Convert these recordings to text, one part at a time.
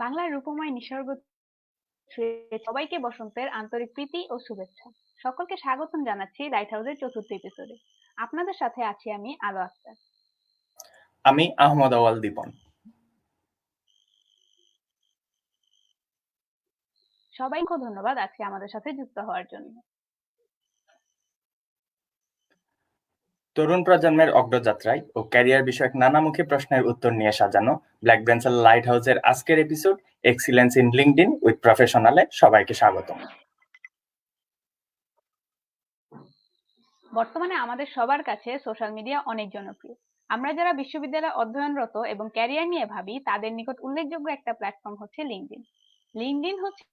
বাংলার রূপময় নিসর্গ ছুঁয়ে সবাইকে বসন্তের আন্তরিক প্রীতি ও শুভেচ্ছা। সকলকে স্বাগতম জানাচ্ছি লাইট হাউসের চতুর্থ এপিসোডে। আপনাদের সাথে আছি আমি আলো আক্তার। আমি আহমদ আওয়াল দীপন। সবাইকে ধন্যবাদ আজকে আমাদের সাথে যুক্ত হওয়ার জন্য। তরুণ প্রজন্মের অগ্রযাত্রায় ও ক্যারিয়ার বিষয়ক নানামুখী প্রশ্নের উত্তর নিয়ে সাজানো ব্ল্যাক বেঞ্চের লাইট হাউসের আজকের episode excellence in LinkedIn with প্রফেশনালে সবাইকে স্বাগতম। বর্তমানে আমাদের সবার কাছে সোশ্যাল মিডিয়া অনেক জনপ্রিয়। আমরা যারা বিশ্ববিদ্যালয়ে অধ্যয়নরত এবং ক্যারিয়ার নিয়ে ভাবি তাদের নিকট উল্লেখযোগ্য একটা প্ল্যাটফর্ম হচ্ছে লিঙ্কডইন। লিঙ্কডইন হচ্ছে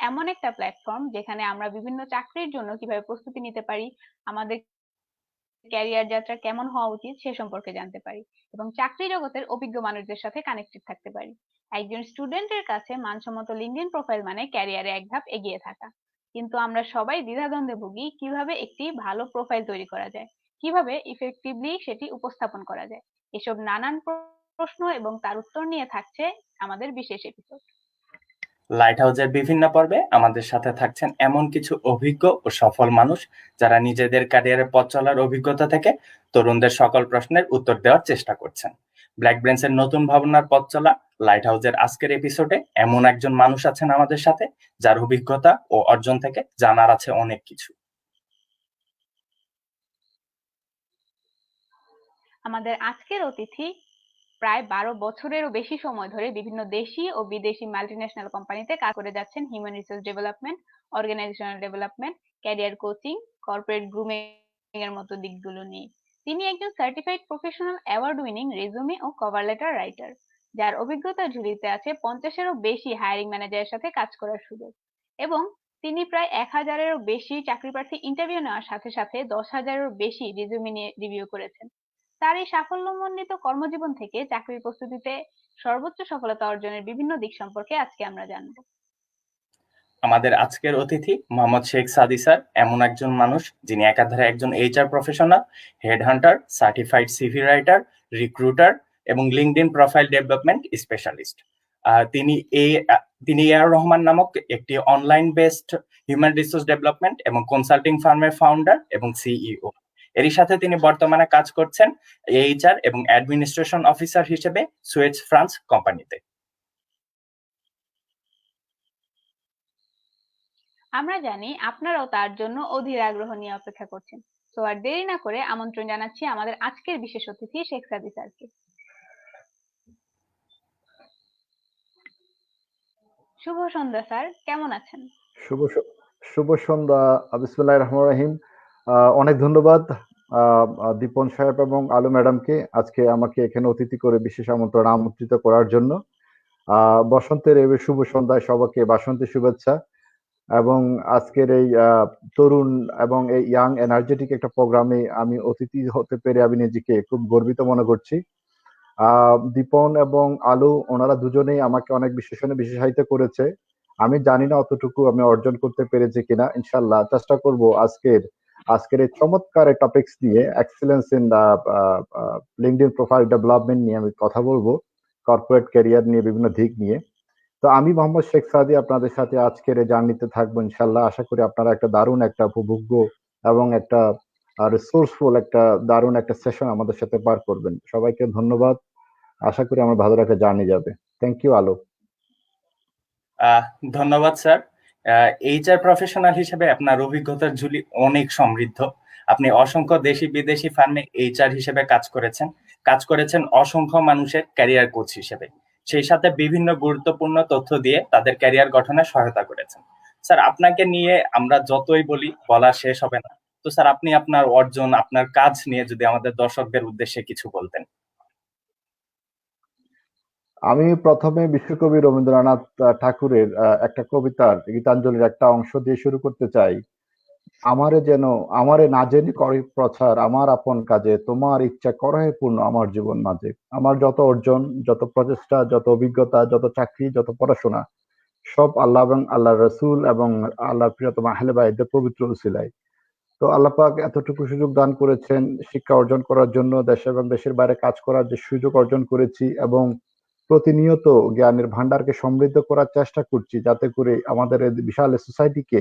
এমন একটা প্ল্যাটফর্ম যেখানে আমরা বিভিন্ন চাকরির জন্য কিভাবে প্রস্তুতি নিতে পারি, আমাদের ক্যারিয়ার যাত্রা কেমন হওয়া উচিত সে সম্পর্কে জানতে পারি এবং চাকরি জগতের অভিজ্ঞ মানুষদের সাথে কানেক্টেড থাকতে পারি। একজন স্টুডেন্টের কাছে মানসম্মত লিঙ্কডইন প্রোফাইল মানে ক্যারিয়ারে এক ধাপ এগিয়ে থাকা। কিন্তু আমরা সবাই দ্বিধাদ্বন্দ্বে ভুগি কিভাবে একটি ভালো প্রোফাইল তৈরি করা যায়, কিভাবে ইফেক্টিভলি সেটি উপস্থাপন করা যায়। এসব নানান প্রশ্ন এবং তার উত্তর নিয়ে থাকছে আমাদের বিশেষ এপিসোড। লাইট হাউসের বিভিন্ন পর্বে আমাদের সাথে থাকছেন এমন কিছু অভিজ্ঞ ও সফল মানুষ যারা নিজেদের ক্যারিয়ারের পথ চলার অভিজ্ঞতা থেকে তরুণদের সকল প্রশ্নের উত্তর দেওয়ার চেষ্টা করছেন। ব্ল্যাক বেঞ্চের নতুন ভাবনার পথ চলা লাইট হাউসের আজকের এপিসোডে এমন একজন মানুষ আছেন আমাদের সাথে যার অভিজ্ঞতা ও অর্জন থেকে জানার আছে অনেক কিছু। আমাদের আজকের অতিথি প্রায় 12 বছরেরও বেশি সময় ধরে বিভিন্ন দেশি ও বিদেশি মাল্টিন্যাশনাল কোম্পানিতে কাজ করে যাচ্ছেন human resource development, organisational development, career coaching, corporate grooming এর মতো দিকগুলো নিয়ে। তিনি একজন certified professional award winning resume ও কভার লেটার রাইটার, যার অভিজ্ঞতার ঝুলিতে আছে 50-এরও বেশি হায়ারিং ম্যানেজারের সাথে কাজ করার সুযোগ। এবং তিনি প্রায় 1000-এরও বেশি চাকরি প্রার্থী ইন্টারভিউ নেওয়ার সাথে সাথে 10,000-এরও বেশি রেজুমে নিয়ে রিভিউ করেছেন। তার এই সাফল্যমণ্ডিত কর্মজীবন থেকে চাকরির প্রস্তুতিতে সর্বোচ্চ সফলতা অর্জনের বিভিন্ন দিক সম্পর্কে আজকে আমরা জানব। আমাদের আজকের অতিথি মোহাম্মদ শেখ সাদি স্যার এমন একজন মানুষ যিনি একাধারে একজন HR professional, headhunter, certified CV writer, recruiter এবং লিঙ্কডইন প্রোফাইল ডেভেলপমেন্ট স্পেশালিস্ট। তিনি এআর রহমান নামক একটি online based human resource development এবং কনসাল্টিং ফার্মের ফাউন্ডার এবং সিইও। এরই সাথে তিনি বর্তমানে কাজ করছেন এইচআর এবং অ্যাডমিনিস্ট্রেশন অফিসার হিসেবে সুয়েজ ফ্রান্স কোম্পানিতে। আমরা জানি আপনারাও তার জন্য অধীর আগ্রহ নিয়ে অপেক্ষা করছেন। তো আর দেরি না করে আমন্ত্রণ জানাচ্ছি আমাদের আজকের বিশেষ অতিথি শেখ সাদি স্যারকে। শুভ সন্ধ্যা স্যার, কেমন আছেন? শুভ সন্ধ্যা। বিসমিল্লাহির রহমানির রহিম। অনেক ধন্যবাদ দীপন সাহেব এবং আলু ম্যাডামকে আজকে আমাকে এখানে অতিথি করে বিশেষ আমন্ত্রিত করার জন্য। বসন্তের এই শুভ সন্ধ্যায় সবাইকে বাসন্তী শুভেচ্ছা। এবং আজকের এই তরুণ এবং এই ইয়াং এনার্জেটিক একটা প্রোগ্রামে আমি অতিথি হতে পেরে আমি নিজেকে খুব গর্বিত মনে করছি। দীপন এবং আলু ওনারা দুজনেই আমাকে অনেক বিশেষায়িত করেছে। আমি জানি না অতটুকু আমি অর্জন করতে পেরেছি কিনা। ইনশাল্লাহ চেষ্টা করব আজকের এই চমৎকার টপিকস নিয়ে excellence in LinkedIn profile development নিয়ে আমি কথা বলবো, কর্পোরেট ক্যারিয়ার নিয়ে বিভিন্ন দিক নিয়ে। তো আমি মোহাম্মদ শেখ সাদি আপনাদের সাথে আজকের এই জার্নিতে থাকবো ইনশাল্লাহ। আশা করি আপনারা একটা দারুণ একটা উপভোগ্য এবং একটা রিসোর্সফুল একটা দারুণ একটা সেশন আমাদের সাথে পার করবেন। সবাইকে ধন্যবাদ। আশা করি আমার ভালো একটা জার্নি যাবে। থ্যাংক ইউ আলো। ধন্যবাদ স্যার। এইচআর প্রফেশনাল হিসেবে আপনার অভিজ্ঞতার ঝুলি অনেক সমৃদ্ধ। আপনি অসংখ্য দেশি বিদেশি ফার্মে এইচআর হিসেবে কাজ করেছেন অসংখ্য মানুষের ক্যারিয়ার কোচ হিসেবে, সেই সাথে বিভিন্ন গুরুত্বপূর্ণ তথ্য দিয়ে তাদের ক্যারিয়ার গঠনে সহায়তা করেছেন। স্যার, আপনাকে নিয়ে আমরা যতই বলি বলা শেষ হবে না। তো স্যার, আপনি আপনার অর্জন, আপনার কাজ নিয়ে যদি আমাদের দর্শকদের উদ্দেশ্যে কিছু বলতেন। আমি প্রথমে বিশ্বকবি রবীন্দ্রনাথ ঠাকুরের একটা কবিতার গীতাঞ্জলির একটা অংশ দিয়ে শুরু করতে চাই। আমারে না জেনে করে প্রচার আমার আপন কাজে, তোমার ইচ্ছা করহে পূর্ণ আমার জীবন মাঝে। আমার যত অর্জন, যত প্রচেষ্টা, যত অভিজ্ঞতা, যত চাকরি, যত পড়াশোনা, সব আল্লাহ এবং আল্লাহ রসুল এবং আল্লাহ প্রিয়তম আহলে বাইতের পবিত্র উসিলায়। তো আল্লাহ পাক এতটুকু সুযোগ দান করেছেন শিক্ষা অর্জন করার জন্য, দেশে এবং দেশের বাইরে কাজ করার যে সুযোগ অর্জন করেছি এবং প্রতিনিয়ত জ্ঞানের ভান্ডারকে সমৃদ্ধ করার চেষ্টা করছি, যাতে করে আমাদের এই বিশাল সোসাইটিকে,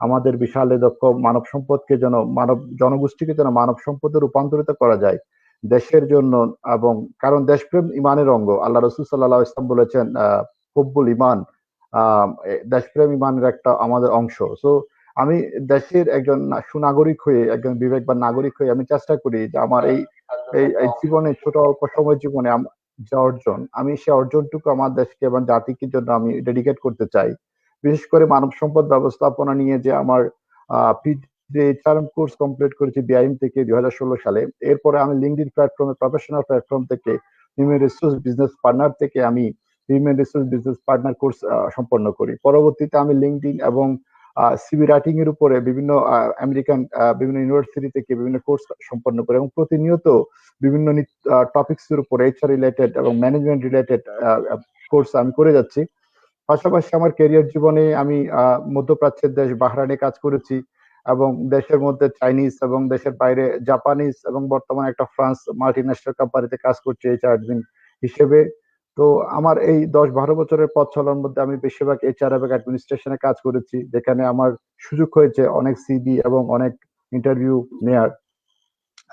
আমাদের বিশাল এই দক্ষ মানব সম্পদকে যেন জনগোষ্ঠীকে যেন মানব সম্পদে রূপান্তরিত করা যায় দেশের জন্য। এবং কারণ দেশপ্রেম ইমানের অঙ্গ, আল্লাহ রসুল সাল্লাহ ইসলাম বলেছেন হুব্বুল ইমান, দেশপ্রেম ইমানের একটা আমাদের অংশ। সো আমি দেশের একজন সুনাগরিক হয়ে, একজন বিবেকবান নাগরিক হয়ে আমি চেষ্টা করি যে আমার এই এই এই জীবনে, ছোট অল্প সময় জীবনে যে অর্জন, আমি সে অর্জনটুকু আমার দেশকে এবং জাতিকে জন্য আমি ডেডিকেট করতে চাই। বিশেষ করে মানব সম্পদ ব্যবস্থাপনা নিয়ে যে আমার এইচআরএম কোর্স কমপ্লিট করেছি বিআইএম থেকে 2016 সালে। এরপরে আমি লিঙ্কডইন প্ল্যাটফর্মে, প্রফেশনাল প্ল্যাটফর্ম থেকে, হিউম্যান রিসোর্স বিজনেস পার্টনার থেকে আমি human resource business partner course সম্পন্ন করি। পরবর্তীতে আমি লিঙ্কডইন এবং সিভি রাইটিং এর উপরে বিভিন্ন আমেরিকান বিভিন্ন ইউনিভার্সিটি থেকে বিভিন্ন কোর্স সম্পন্ন করি এবং প্রতিনিয়ত বিভিন্ন টপিকস এর উপরে এইচআর রিলেটেড এবং ম্যানেজমেন্ট রিলেটেড কোর্স আমি করে যাচ্ছি। পাশাপাশি আমার ক্যারিয়ার জীবনে আমি মধ্যপ্রাচ্যের দেশ বাহরাইনে কাজ করেছি, এবং দেশের মধ্যে চাইনিজ এবং দেশের বাইরে জাপানিজ এবং বর্তমানে একটা ফ্রান্স মাল্টিন্যাশনাল কোম্পানিতে কাজ করছি এইচআর অ্যাডমিন হিসেবে। তো আমার এই 10-12 বছরের পথ চলার মধ্যে আমি বেশিরভাগ এইচআর এবং অ্যাডমিনিস্ট্রেশনে কাজ করেছি, যেখানে আমার সুযোগ হয়েছে অনেক সিভি এবং অনেক ইন্টারভিউ নেয়ার।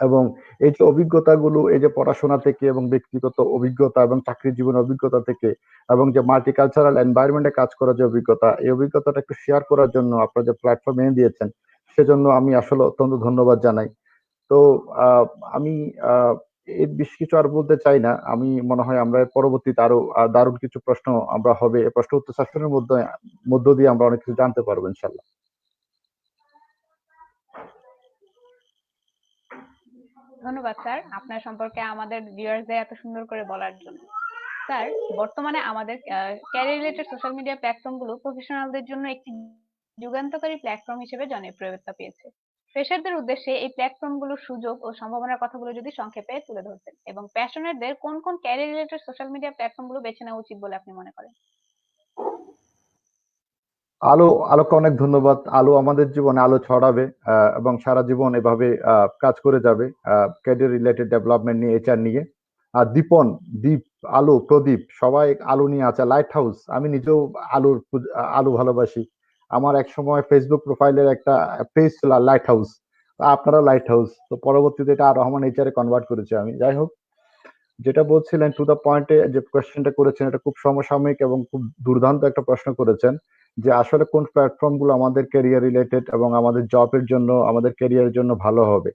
এবং এই যে অভিজ্ঞতাগুলো, এই যে পড়াশোনা থেকে এবং ব্যক্তিগত অভিজ্ঞতা এবং চাকরির জীবনের অভিজ্ঞতা থেকে, এবং যে মাল্টিকালচারাল এনভায়রনমেন্টে কাজ করার যে অভিজ্ঞতা, এই অভিজ্ঞতাটা একটু শেয়ার করার জন্য আপনারা যে প্ল্যাটফর্ম এনে দিয়েছেন, সেজন্য আমি আসলে অত্যন্ত ধন্যবাদ জানাই। তো আহ, আমি এর বেশি কিছু আর বলতে চাই না। আমি মনে হয় আমরা পরবর্তীতে আরো দারুণ কিছু প্রশ্ন আমরা হবে, এই প্রশ্ন উত্তর সেশনের মধ্য দিয়ে আমরা অনেক কিছু জানতে পারবো ইনশাল্লাহ। ধন্যবাদ স্যার, আপনার সম্পর্কে আমাদের ভিউয়ার্সদের এত সুন্দর করে বলার জন্য। স্যার, বর্তমানে আমাদের ক্যারিয়ার রিলেটেড সোশ্যাল মিডিয়া প্ল্যাটফর্মগুলো প্রফেশনালদের জন্য একটি যুগান্তকারী প্ল্যাটফর্ম হিসেবে জনপ্রিয়তা পেয়েছে। ফ্রেশারদের উদ্দেশ্যে এই প্ল্যাটফর্মগুলোর সুযোগ ও সম্ভাবনার কথাগুলো যদি সংক্ষেপে তুলে ধরতেন, এবং প্যাশনেটদের কোন কোন ক্যারিয়ার রিলেটেড সোশ্যাল মিডিয়া প্ল্যাটফর্মগুলো বেছে নেওয়া উচিত বলে আপনি মনে করেন? আলোকে অনেক ধন্যবাদ। আলো আমাদের জীবনে আলো ছড়াবে এবং সারা জীবন এভাবে কাজ করে যাবে ক্যারিয়ার রিলেটেড ডেভেলপমেন্ট নিয়ে, এইচআর নিয়ে। আর দীপন, দীপ, আলো, প্রদীপ সবাই আলো নিয়ে আছে। লাইট হাউস, আমি নিজেও আলো ভালোবাসি। আমার এক সময় ফেসবুক প্রোফাইলের একটা পেজ ছিল লাইট হাউস, আপনারা লাইট হাউস। তো পরবর্তীতে এটা আর রহমান এইচআর এ কনভার্ট করেছি আমি। যাই হোক, যেটা বলছিলেন টু দা পয়েন্টে যে কোয়েশ্চেনটা করেছেন, এটা খুব সমসাময়িক এবং খুব দুর্দান্ত একটা প্রশ্ন করেছেন, যে আসলে কোন প্ল্যাটফর্ম গুলো আমাদের ক্যারিয়ার রিলেটেড এবং আমাদের জবের জন্য, আমাদের ক্যারিয়ারের জন্য ভালো হবে।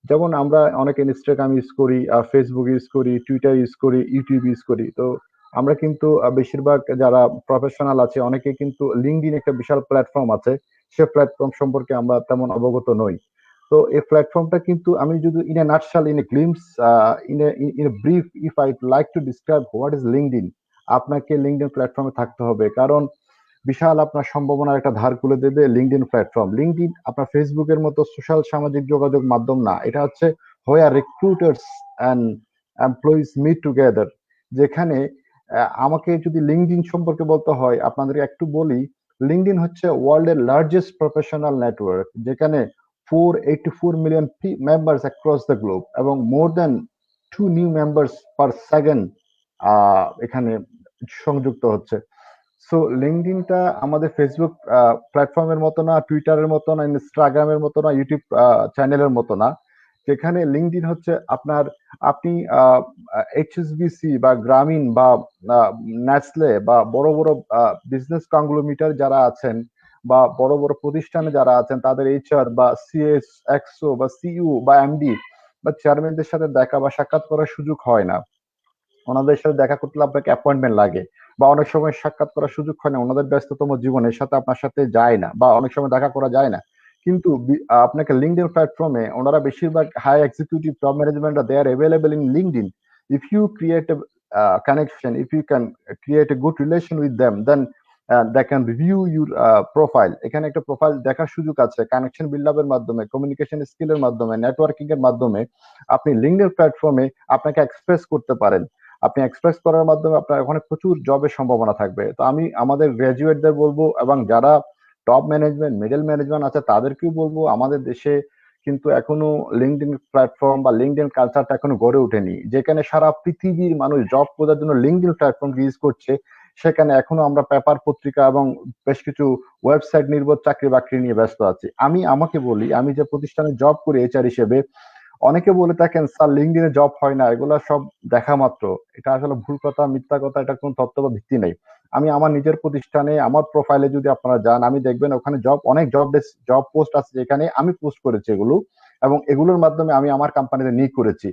যেমন আমরা অনেকে ইনস্টাগ্রাম ইউজ করি, ফেসবুক ইউজ করি, টুইটার ইউজ করি, ইউটিউব ইউজ করি। তো আমরা কিন্তু বেশিরভাগ যারা প্রফেশনাল আছে, অনেকে কিন্তু লিঙ্কডইন একটা বিশাল প্ল্যাটফর্ম আছে, সে প্ল্যাটফর্ম সম্পর্কে আমরা তেমন অবগত নই। তো এই প্ল্যাটফর্মটা কিন্তু আমি যদি in a nutshell, in a glimpse, in a brief, if I like to describe what is LinkedIn, আপনাকে লিঙ্কডইন প্ল্যাটফর্মে থাকতে হবে। কারণ বিশাল আপনার সম্ভাবনার একটা ধার খুলে দেবে লিঙ্কডইন প্ল্যাটফর্ম। লিঙ্কডইন আপনার ফেসবুকের মতো সোশ্যাল সামাজিক যোগাযোগ মাধ্যম না, এটা হচ্ছে where recruiters and employees meet together. যেখানে আমাকে যদি লিঙ্কডইন সম্পর্কে বলতে হয়, আপনাদের একটু বলি। লিঙ্কডইন হচ্ছে ওয়ার্ল্ডের লার্জেস্ট প্রফেশনাল নেটওয়ার্ক, যেখানে 484 million members across the globe এবং মোর দেন 2 নিউ মেম্বার্স পার সেকেন্ড এখানে সংযুক্ত হচ্ছে। সো লিঙ্কডইনটা আমাদের ফেসবুক প্ল্যাটফর্মের মতো না, টুইটারের মতো না, ইনস্টাগ্রামের মতো না, ইউটিউব চ্যানেলের মতো না। যেখানে লিঙ্কডইন হচ্ছে আপনি এইচএসবিসি বা গ্রামীণ বা নেসলে বা বড় বড় বিজনেস কংগ্লোমিটার যারা আছেন, বা বড় বড় প্রতিষ্ঠানে যারা আছেন, তাদের এইচআর বা সিএস, এক্সও বা সিইও বা এমডি বা চেয়ারম্যানদের সাথে দেখা বা সাক্ষাৎ করার সুযোগ হয় না। ওনাদের সাথে দেখা করতে হলে আপনাকে অ্যাপয়েন্টমেন্ট লাগে, বা অনেক সময় সাক্ষাৎ করার সুযোগ হয় না, ওনাদের ব্যস্ততম জীবনের সাথে আপনার সাথে যায় না, বা অনেক সময় দেখা করা যায় না। কিন্তু আপনাকে লিঙ্কডইন প্ল্যাটফর্মে ওনারা বেশিরভাগ high executive top management they are available in LinkedIn. If you create a connection, if you can create a good relation with them, then they can review your profile. এখানে একটা প্রোফাইল দেখার সুযোগ আছে, connection build আপের মাধ্যমে, communication স্কিলের মাধ্যমে, networking এর মাধ্যমে আপনি লিঙ্কডইন প্ল্যাটফর্মে আপনাকে এক্সপ্রেস করতে পারেন। আপনি এক্সপ্রেস করার মাধ্যমে আপনার ওখানে প্রচুর জবের সম্ভাবনা থাকবে। তো আমি আমাদের গ্রাজুয়েটদের বলবো, এবং যারা টপ ম্যানেজমেন্ট, মিডল ম্যানেজমেন্ট আছে, তাদেরকেও বলবো, আমাদের দেশে কিন্তু এখনো লিঙ্কডইন প্ল্যাটফর্ম বা লিঙ্কডইন কালচারটা এখনো গড়ে ওঠেনি, যেখানে সারা পৃথিবীর মানুষ জব খোঁজার জন্য লিঙ্কডইন প্ল্যাটফর্ম ইউজ করছে। সেখানে এখনো আমরা পেপার পত্রিকা এবং বেশ কিছু ওয়েবসাইট নির্ভর চাকরি বাকরি নিয়ে ব্যস্ত আছি। আমি আমাকে বলি, আমি যে প্রতিষ্ঠানে জব করি এইচআর হিসেবে, অনেকে বলে থাকেন স্যার লিঙ্কডইনে জব হয় না, এগুলা সব দেখা মাত্র। এটা আসলে ভুল কথা, মিথ্যা কথা, এটা কোনো তথ্য বা ভিত্তি নেই। আমি আমার নিজের প্রতিষ্ঠানে আমার প্রোফাইলে যদি আপনারা যান, আমি দেখবেন ওখানে অনেক জব পোস্ট আছে যেখানে আমি পোস্ট করেছি এগুলো, এবং এগুলোর মাধ্যমে আমি আমার কোম্পানিতে নিয়োগ করেছি।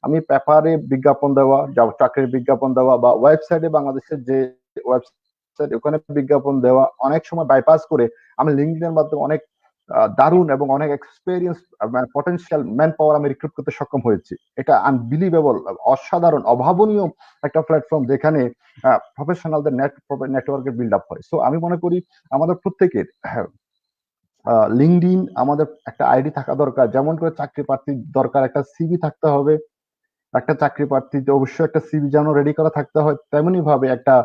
আমি পেপারে বিজ্ঞাপন দেওয়া, চাকরির বিজ্ঞাপন দেওয়া, বা ওয়েবসাইটে বাংলাদেশের যে ওয়েবসাইট ওখানে বিজ্ঞাপন দেওয়া অনেক সময় বাইপাস করে আমি লিঙ্কডইনের মাধ্যমে অনেক দারুণ এবং অনেক এক্সপেরিয়েন্স পটেনশিয়াল ম্যান পাওয়ার আমি রিক্রুট করতে সক্ষম হয়েছি। এটা আনবিলিভেবল, অসাধারণ, অভাবনীয় একটা প্ল্যাটফর্ম যেখানে প্রফেশনালদের নেটওয়ার্কের বিল্ড আপ হয়। সো আমি মনে করি আমাদের প্রত্যেকের লিঙ্কডইন, আমাদের একটা আইডি থাকা দরকার। যেমন করে চাকরি প্রার্থীর দরকার একটা সিভি থাকতে হবে, একটা চাকরি প্রার্থীতে অবশ্যই একটা সিভি যেন রেডি করা থাকতে হয়, তেমনি ভাবে একটা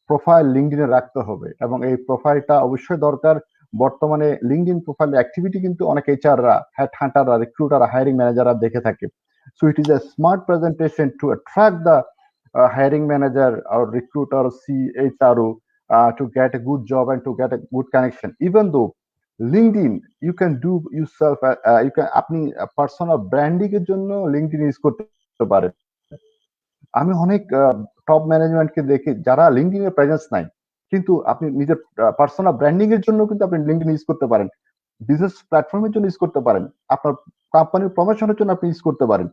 প্রোফাইল লিঙ্কডইনে রাখতে হবে, এবং এই প্রোফাইলটা অবশ্যই দরকার। বর্তমানে লিঙ্কডইন প্রোফাইল অ্যাক্টিভিটি কিন্তু অনেক এইচআররা, হেড হান্টাররা, রিক্রুটাররা, হায়ারিং ম্যানেজাররা দেখে থাকে। So it is a smart presentation two attract the hiring manager or recruiter or CHRO to get a good job and to get a good connection. Even though LinkedIn, you can do yourself, you can আপনি personal branding এর জন্য LinkedIn use করতে পারেন। আমি অনেক top ম্যানেজমেন্টকে দেখি যারা LinkedIn এর প্রেজেন্স নাই, কিন্তু আপনি নিজের পার্সোনাল ব্র্যান্ডিং এর জন্য কিন্তু আপনি লিঙ্কডইন ইউজ করতে পারেন, বিজনেস প্ল্যাটফর্মের জন্য ইউজ করতে পারেন, আপনার কোম্পানির প্রমোশনের জন্য আপনি ইউজ করতে পারেন।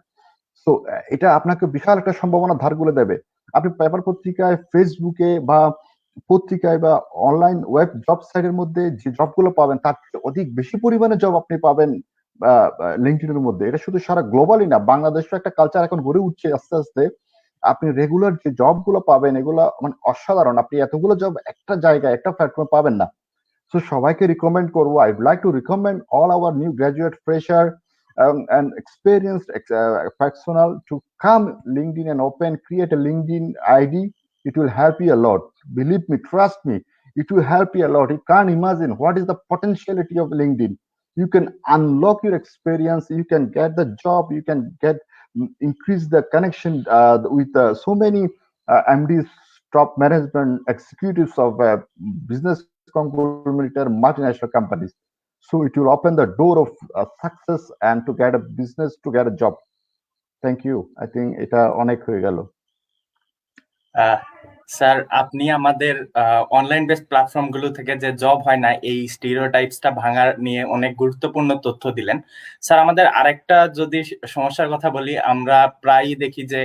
সো এটা আপনাকে বিশাল একটা সম্ভাবনা ধার করে দেবে। আপনি পেপার পত্রিকায়, ফেসবুকে বা পত্রিকায় বা অনলাইন ওয়েব জব সাইটের মধ্যে যে জবগুলো পাবেন তার চেয়ে অধিক বেশি পরিমাণে জব আপনি পাবেন লিঙ্কডইনের মধ্যে। এটা শুধু সারা গ্লোবালি না, বাংলাদেশেও একটা কালচার এখন গড়ে উঠছে আস্তে আস্তে। আপনি রেগুলার যে জবগুলো পাবেন এগুলো মানে অসাধারণ। আপনি এতগুলো জব একটা জায়গায়, একটা প্ল্যাটফর্মে পাবেন না। সো সবাইকে রিকমেন্ড করবো, I like to recommend all our new graduate fresher and experienced personnel to come LinkedIn and create a LinkedIn ID. It will help you a lot. Believe me, trust me, it will help you a lot. You can't imagine what is the potentiality of LinkedIn. You can unlock your experience, you can get the job, you can get increase the connection with so many MDs, top management executives of business conglomerate multinational companies. So it will open the door of success and to get a business, to get a job. Thank you. I think এটা অনেক হয়ে গেল। Sir, আপনি আমাদের online based platform গুলো থেকে যে job হয় না এই স্টিরিওটাইপসটা ভাঙার নিয়ে অনেক গুরুত্বপূর্ণ তথ্য দিলেন। স্যার, আমাদের আরেকটা যদি সমস্যার কথা বলি, আমরা প্রায়ই দেখি যে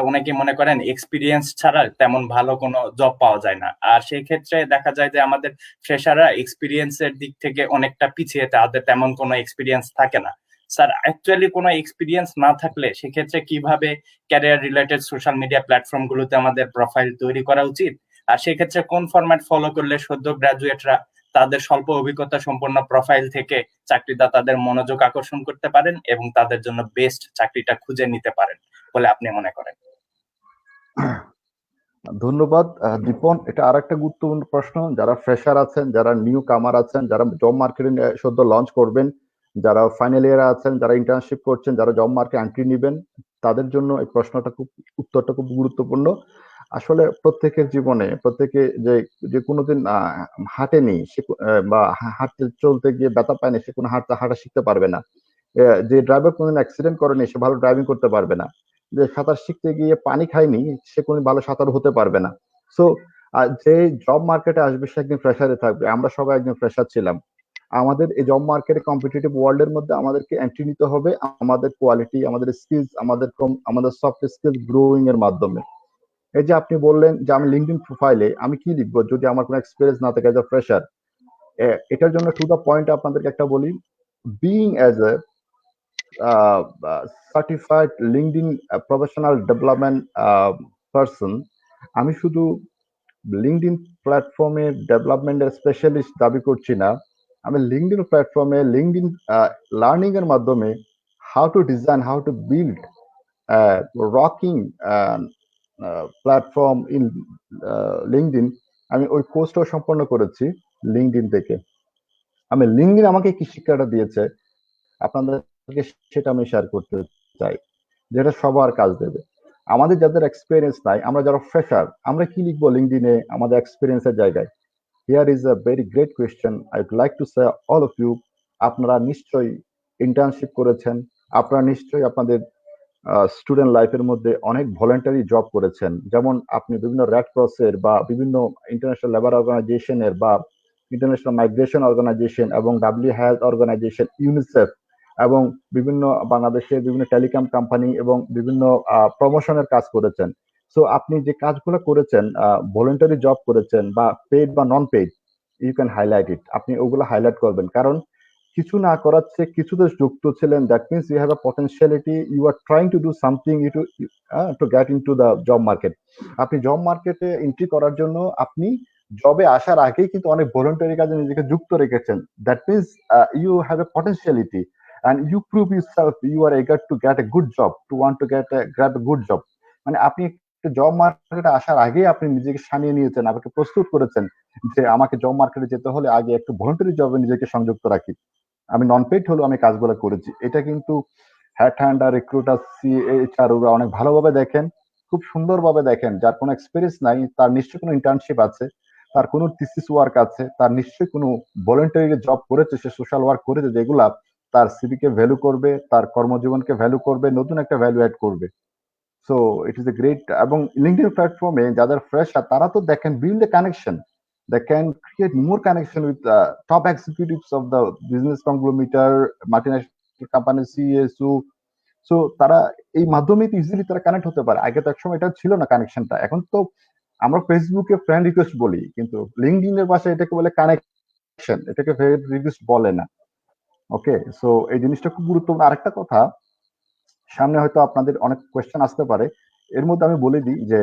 অনেকে মনে করেন এক্সপিরিয়েন্স ছাড়া তেমন ভালো কোনো জব পাওয়া যায় না, আর সেই ক্ষেত্রে দেখা যায় যে আমাদের ফ্রেশাররা এক্সপিরিয়েন্সের দিক থেকে অনেকটা পিছিয়ে, তাদের তেমন কোনো এক্সপিরিয়েন্স থাকে না। স্যার, অ্যাকচুয়ালি কোনো এক্সপিরিয়েন্স না থাকলে সেক্ষেত্রে কিভাবে career related social media platform গুলোতে আমাদের প্রোফাইল তৈরি করা উচিত, আর সেক্ষেত্রে কোন ফরম্যাট ফলো করলে সদ্য গ্রাজুয়েটরা তাদের স্বল্প অভিজ্ঞতা সম্পন্ন প্রোফাইল থেকে চাকরিদাতাদের মনোযোগ আকর্ষণ করতে পারেন এবং তাদের জন্য বেস্ট চাকরিটা খুঁজে নিতে পারেন বলে আপনি মনে করেন? ধন্যবাদ দীপন, এটা আরেকটা গুরুত্বপূর্ণ প্রশ্ন। যারা ফ্রেশার আছেন, যারা নিউ কামার আছেন, যারা জব মার্কেটে সদ্য লঞ্চ করবেন, যারা ফাইনাল ইয়ারে আছেন, যারা ইন্টার্নশিপ করছেন, যারা জব মার্কেটে এন্ট্রি নেবেন, তাদের জন্য এই প্রশ্নটা উত্তরটা খুব গুরুত্বপূর্ণ। আসলে প্রত্যেকের জীবনে প্রত্যেকে যে কোনোদিন হাঁটেনি সে বা হাঁটতে চলতে গিয়ে ব্যথা পায়নি, সে কোনো হাঁটা শিখতে পারবে না। যে ড্রাইভার কোনোদিন অ্যাক্সিডেন্ট করেনি সে ভালো ড্রাইভিং করতে পারবে না। যে সাঁতার শিখতে গিয়ে পানি খায়নি সে কোনো ভালো সাঁতার হতে পারবে না। সো যে জব মার্কেটে আসবে সে একদিন ফ্রেশারে থাকবে। আমরা সবাই একদিন ফ্রেশার ছিলাম। আমাদের এই জব মার্কেটে কম্পিটিটিভ ওয়ার্ল্ড এর মধ্যে আমাদেরকে এন্ট্রি নিতে হবে আমাদের কোয়ালিটি, আমাদের স্কিলস, আমাদের সফট স্কিল গ্রোয়িং এর মাধ্যমে। এই যে আপনি বললেন যে আমি লিঙ্কডইন প্রোফাইলে আমি কি লিখবো যদি আমার কোনো এক্সপিরিয়েন্স না থাকে এজ এ ফ্রেশার। এটার জন্য টু দা পয়েন্ট আপনাদেরকে একটা বলি, being as a certified LinkedIn professional development person, আমি শুধু লিঙ্কডইন প্ল্যাটফর্মে ডেভেলপমেন্টের স্পেশালিস্ট দাবি করছি না। আমি লিঙ্কডইন প্ল্যাটফর্মে লিঙ্কডইন লার্নিং এর মাধ্যমে how to design, how to build rocking platform in LinkedIn, আমি ওই কোর্সটাও সম্পন্ন করেছি লিঙ্কডইন থেকে। আমি লিঙ্কডইন আমাকে কি শিক্ষাটা দিয়েছে আপনাদের সেটা আমি শেয়ার করতে চাই, যেটা সবার কাজ দেবে। আমাদের যাদের এক্সপিরিয়েন্স নাই, আমরা যারা ফ্রেশার, আমরা কি লিখবো লিঙ্কডইনে আমাদের এক্সপিরিয়েন্সের জায়গায়? Here is a very great question I would like to say all of you. আপনারা নিশ্চয়ই ইন্টার্নশিপ করেছেন, আপনারা নিশ্চয়ই আপনাদের স্টুডেন্ট লাইফের মধ্যে অনেক ভলেন্টারি জব করেছেন। যেমন আপনি বিভিন্ন রেড ক্রসের বা বিভিন্ন ইন্টারন্যাশনাল লেবার অর্গানাইজেশনের বা ইন্টারন্যাশনাল মাইগ্রেশন অর্গানাইজেশন এবং ডাব্লিউ হেলথ অর্গানাইজেশন, ইউনিসেফ এবং বিভিন্ন বাংলাদেশের বিভিন্ন টেলিকম কোম্পানি এবং বিভিন্ন প্রমোশনের কাজ করেছেন। সো আপনি যে কাজগুলো করেছেন, ভলেন্টারি জব করেছেন বা পেইড বা নন পেইড, ইউ ক্যান হাইলাইট ইট। আপনি ওগুলো হাইলাইট করবেন, কারণ কিছু না করার চেয়ে কিছুতে যুক্ত ছিলেন, that means you have a potentiality, you are trying to do something to get into the job market. আপনি জব মার্কেটে এন্ট্রি করার জন্য আপনি জবে আসার আগেই কিন্তু অনেক ভলেন্টারি কাজে নিজেকে যুক্ত রেখেছেন। That means you have a potentiality and you prove yourself you are eager to get a good job, to want to grab a good job। মানে আপনি জব মার্কেটে আসার আগেই আপনি নিজেকে সানিয়ে নিয়েছেন, আপনাকে প্রস্তুত করেছেন যে আমাকে জব মার্কেটে যেতে হলে আগে একটু ভলেন্টারি জবে নিজেকে সংযুক্ত রাখি, আমি নন পেইড হলেও আমি কাজগুলো করেছি। এটা কিন্তু হ্যাট হ্যান্ডার, রিক্রুটার, সিএইচআর ওরা অনেক ভালোভাবে দেখেন, খুব সুন্দরভাবে দেখেন। যার কোনো এক্সপিরিয়েন্স নাই তার নিশ্চয়ই কোনো ইন্টার্নশিপ আছে, তার কোনো থিসিস ওয়ার্ক আছে, তার নিশ্চয়ই কোনো ভলেন্টারি জব করেছে, সে সোশ্যাল ওয়ার্ক করেছে, যেগুলা তার সিভি কে ভ্যালু করবে, তার কর্মজীবনকে ভ্যালু করবে, নতুন একটা ভ্যালু অ্যাড করবে। So it is a great. এবং লিঙ্কডইন প্ল্যাটফর্মে যাদের ফ্রেশার তারা তো দেখেন build a connection, they can create more connection with top executives of the business conglomerate, multinational company CSO। So তারা এই মাধ্যমে ইজিলি তারা কানেক্ট হতে পারে। আগে তো একসময় এটা ছিল না কানেকশনটা। এখন তো আমরা ফেসবুকে ফ্রেন্ড রিকোয়েস্ট বলি, কিন্তু লিঙ্কডইন এর ভাষায় এটাকে বলে কানেকশন, এটাকে ফ্রেন্ড রিকোয়েস্ট বলে না। ওকে, সো এই জিনিসটা খুব গুরুত্বপূর্ণ। আরেকটা কথা, সামনে হয়তো আপনাদের অনেক কোয়েশ্চেন আসতে পারে, এর মধ্যে আমি বলে দিই যে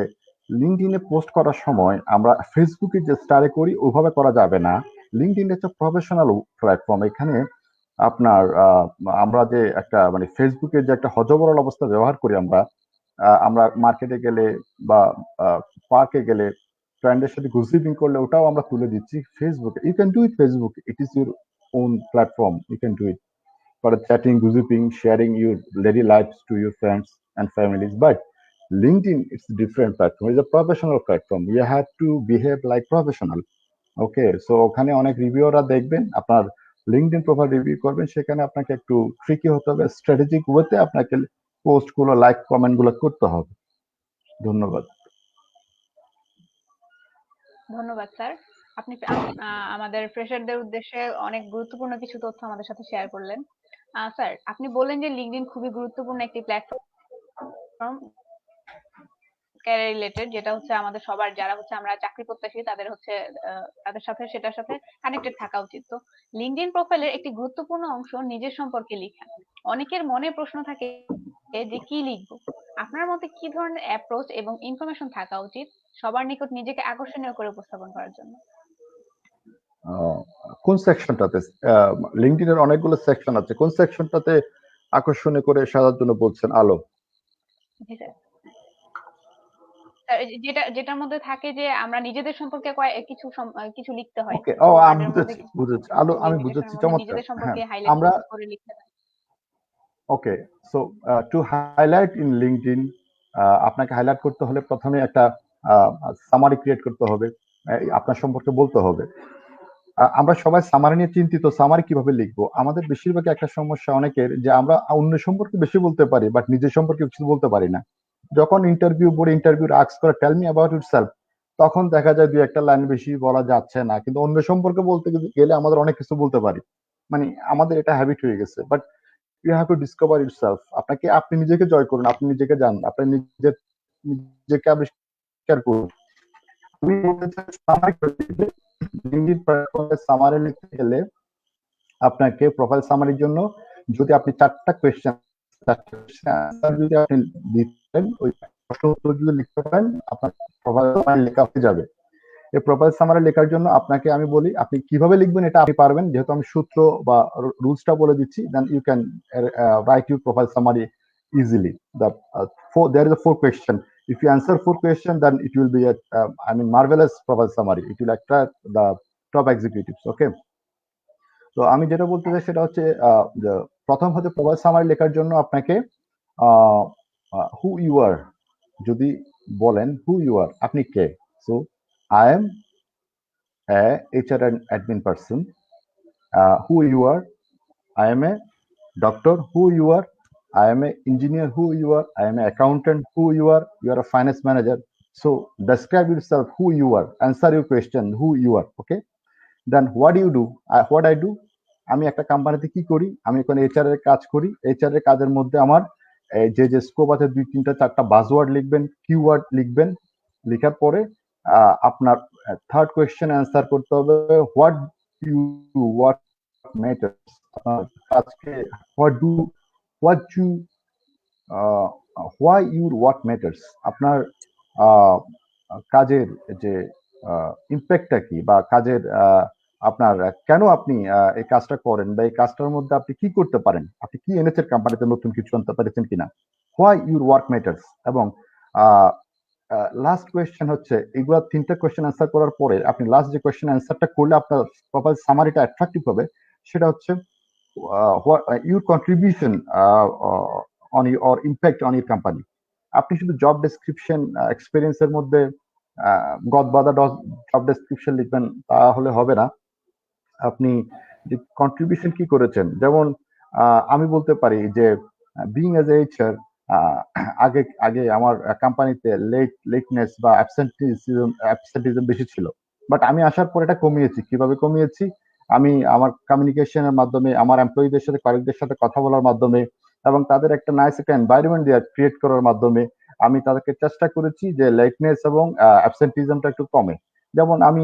লিঙ্কডইনে পোস্ট করার সময় আমরা ফেসবুকে যে স্টারে করি ওইভাবে করা যাবে না। লিঙ্কডইন হচ্ছে প্রফেশনাল প্ল্যাটফর্ম। এখানে আপনার আমরা যে একটা মানে ফেসবুকের যে একটা হযবরল অবস্থা ব্যবহার করি আমরা, আমরা মার্কেটে গেলে বা পার্কে গেলে ফ্রেন্ডের সাথে গুজরিপিং করলে ওটাও আমরা তুলে দিচ্ছি ফেসবুকে। You can do it Facebook, it is your own platform, you can do it for chatting, gossiping, sharing your daily lives to your friends and families. But LinkedIn, it's a different platform. It's a professional platform. You have to behave like professional. Okay, so ওখানে অনেক রিভিউরা দেখবেন, আপনার LinkedIn profile review করবেন, সেখানে আপনাকে একটু tricky হতে হবে, স্ট্র্যাটেজিক ওয়েতে আপনাকে পোস্ট গুলো, লাইক, কমেন্ট গুলো করতে হবে। ধন্যবাদ। ধন্যবাদ স্যার। আপনি আমাদের ফ্রেশারদের উদ্দেশ্যে অনেক গুরুত্বপূর্ণ কিছু তথ্য আমাদের সাথে শেয়ার করলেন। স্যার, আপনি বললেন যে লিঙ্কডইন খুবই গুরুত্বপূর্ণ একটি প্ল্যাটফর্ম ক্যারিয়ার রিলেটেড, যেটা হচ্ছে আমাদের সবার, যারা হচ্ছে আমরা চাকরি প্রত্যাশী তাদের হচ্ছে তাদের সাথে সেটার সাথে কানেক্টেড থাকা উচিত। তো লিঙ্কডইন প্রোফাইলের একটি গুরুত্বপূর্ণ অংশ নিজের সম্পর্কে লেখা। অনেকের মনে প্রশ্ন থাকে যে কি লিখবো। আপনার মতে কি ধরনের অ্যাপ্রোচ এবং ইনফরমেশন থাকা উচিত সবার নিকট নিজেকে আকর্ষণীয় করে উপস্থাপন করার জন্য? কোন সেকশনটাতে? লিঙ্কডইন এর অনেকগুলো সেকশন আছে, কোন সেকশনটাতে আকর্ষণীয় করে সাজার জন্য বলছেন আলো? জি স্যার। যেটার মধ্যে থাকে যে আমরা নিজেদের সম্পর্কে কিছু লিখতে হয়, ওকে, কিছু ও আমি ওয়ার্ডের মধ্যে বুঝেছি কিছু বুঝেছি আলো, আমি লিমিটেশনের বুঝেছি, মধ্যে চমৎকার। নিজেদের হ্যাঁ, সম্পর্কে হাইলাইট আমরা করে লিখতে হয়। Okay, so to highlight in LinkedIn, আপনাকে হাইলাইট করতে হলে প্রথমে একটা সামারি ক্রিয়েট করতে হবে, আপনার সম্পর্কে বলতে হবে। আমরা সবাই সামারি নিয়ে চিন্তিত, সামারি কিভাবে লিখবো। আমাদের বেশিরভাগ একটা সমস্যা অনেকের, যে আমরা অন্য সম্পর্কে বেশি বলতে পারি বাট নিজের সম্পর্কে কিছু বলতে পারি না। যখন ইন্টারভিউ বোর্ডে ইন্টারভিউ আস্ক করে টেল মি অ্যাবাউট ইউরসেলফ, তখন দেখা যায় দুই একটা লাইন বেশি বলা যাচ্ছে না, কিন্তু অন্য সম্পর্কে বলতে গেলে আমাদের অনেক কিছু বলতে পারি। মানে আমাদের এটা হ্যাবিট হয়ে গেছে। But you have to discover yourself. আপনি নিজেকে জয় করুন, আপনি নিজেকে জানুন, আপনি নিজেকে আবিষ্কার করুন। আমি বলতে চাই সামারি করতে গেলে, লিঙ্কডইন প্ল্যাটফর্মে সামারি লিখতে গেলে আপনাকে প্রোফাইল সামারির জন্য যদি আপনি 4টা কোয়েশ্চেন আনসার যদি আপনি দিতেন, ওই প্রশ্ন উত্তর যদি লিখতে পারেন, আপনার প্রোফাইল সামারি লেখা হয়ে যাবে। এই প্রোফাইল সামারি লেখার জন্য আপনাকে আমি বলি, আপনি কিভাবে লিখবেন এটা আপনি পারবেন, যেহেতু আমি সূত্র বা রুলসটা বলে দিচ্ছি, then you can write your profile summary easily. There is a 4 question. If you answer 4 question, then it will be a marvelous profile summary. It will attract the top executives. Okay. তো আমি যেটা বলতে চাই সেটা হচ্ছে প্রথম হচ্ছে profile summary লেখার জন্য আপনাকে হু ইউ আর যদি বলেন হু ইউ আর, আপনি কে। So I am HR and admin person. Who you are? I am a doctor. Who you are? I am a engineer. Who you are? I am an accountant. Who you are? You are a finance manager. So describe yourself. Who you are? Answer your question. Who you are? Okay. Then what do you do? What I do? আমি একটা কোম্পানিতে কি করি? আমি এখন HR এর কাজ করি। HR এর কাজের মধ্যে আমার যে স্কোপ আছে 2 3টা 4টা বাজওয়ার্ড লিখবেন, কিওয়ার্ড লিখবেন। লেখার পরে আপনার থার্ড কোয়েশ্চেন অ্যান্সার করতে হবে, হোয়াট ইউ হোয়াট ম্যাটার্স। আজকে what you why your what matters, আপনার কাজের যে ইম্প্যাক্টটা কি, বা কাজের আপনার কেন আপনি এই কাজটা করেন, বা এই কাজটার মধ্যে আপনি কি করতে পারেন, আপনি কি এনেছেন কোম্পানিতে, নতুন কিছু আনতে পেরেছেন কিনা, হোয়াই ইউর ওয়ার্ক ম্যাটার্স। এবং লাস্ট কোয়েশ্চেন হচ্ছে, এগুলা 3টা কোয়েশ্চেন অ্যান্সার করার পরে আপনি লাস্ট যে কোয়েশ্চেন অ্যান্সারটা করলে আপনার প্রপার সামারিটা অ্যাট্রাকটিভ হবে, সেটা হচ্ছে your contribution on your or impact on your company. আপনি শুধু জব ডেসক্রিপশন এক্সপিরিয়েন্সের মধ্যে গদবাদা জব ডেসক্রিপশন লিখবেন তাহলে হবে না। আপনি যে কন্ট্রিবিউশন কি করেছেন, যেমন আমি বলতে পারি যে বিং এজ এইচআর, আগে আগে আমার কোম্পানিতে লেটনেস বা অ্যাবসেন্টিজম বেশি ছিল, বাট আমি আসার পর এটা কমিয়েছি। কিভাবে কমিয়েছি? আমি আমার কমিউনিকেশনের মাধ্যমে, আমার এমপ্লয়ীদের সাথে, কলিগদের সাথে কথা বলার মাধ্যমে, এবং তাদের একটা নাইস একটা এনভায়রনমেন্ট ক্রিয়েট করার মাধ্যমে আমি তাদেরকে চেষ্টা করেছি যে লেটনেস এবং অ্যাবসেন্টিজমটা একটু কমে। যেমন আমি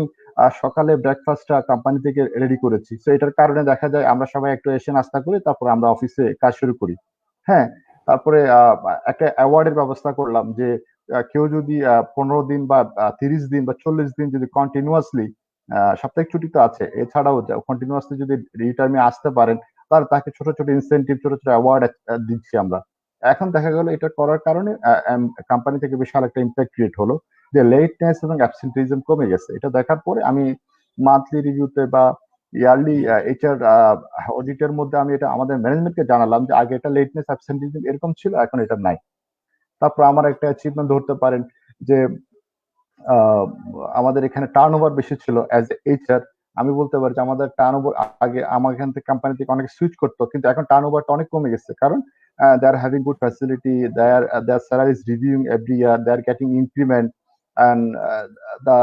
সকালে ব্রেকফাস্টটা কোম্পানি থেকে রেডি করেছি, তো এটার কারণে দেখা যায় আমরা সবাই একটু এসে নাস্তা করি, তারপর আমরা অফিসে কাজ শুরু করি। হ্যাঁ, তারপরে একটা অ্যাওয়ার্ডের ব্যবস্থা করলাম যে কেউ যদি 15 দিন বা 30 দিন বা 40 দিন যদি কন্টিনিউয়াসলি, সাপ্তাহিক ছুটি তো আছে, এছাড়াও কন্টিনিউয়াসলি যদি রিটার্নে আসতে পারেন, তাহলে তাকে ছোট ছোট ইনসেন্টিভ, ছোট ছোট অ্যাওয়ার্ড দিচ্ছি আমরা। এখন দেখা গেল এটা করার কারণে কোম্পানি থেকে বিশাল একটা ইম্প্যাক্ট ক্রিয়েট হলো, যে লেটনেস এবং অ্যাবসেন্টিজম কমে গেছে। এটা দেখার পরে আমি মান্থলি রিভিউতে বা ইয়ারলি HR অডিটের মধ্যে আমি এটা আমাদের ম্যানেজমেন্টকে জানালাম যে আগে এটা লেটনেস অ্যাবসেন্টিজম এরকম ছিল, এখন এটা নাই। তারপর আমার একটা অ্যাচিভমেন্ট ধরতে পারেন যে আহ, আমাদের এখানে টার্ন ওভার বেশি ছিল অ্যাজ HR। আমি বলতে পারি যে আমাদের টার্ন ওভার, আগে আমার এখান থেকে কোম্পানি থেকে অনেকে সুইচ করতো, কিন্তু এখন টার্ন ওভারটা অনেক কমে গেছে, কারণ they are having good facility, their salary is reviewing every year, they are getting increment, and the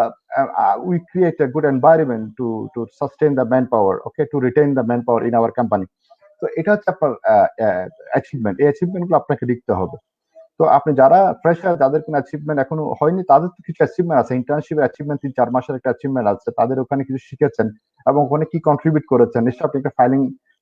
we create a good environment to sustain the manpower, okay, to retain the manpower in our company. তো এটা হচ্ছে আপনার achievement. এই achievement গুলো আপনাকে লিখতে হবে। তো আপনি যারা ফ্রেশার, যাদের কোনো অ্যাচিভমেন্ট এখনো হয়নি, তাদের তো কিছু অ্যাচিভমেন্ট আছে, ইন্টার্নশিপের অ্যাচিভমেন্ট 3 4 মাসের একটা অ্যাচিভমেন্ট আছে, তাদের ওখানে কিছু শিখেছেন এবং ওখানে কি কন্ট্রিবিউট করেছেন, নিশ্চয়ই আপনি একটা ফাইলিং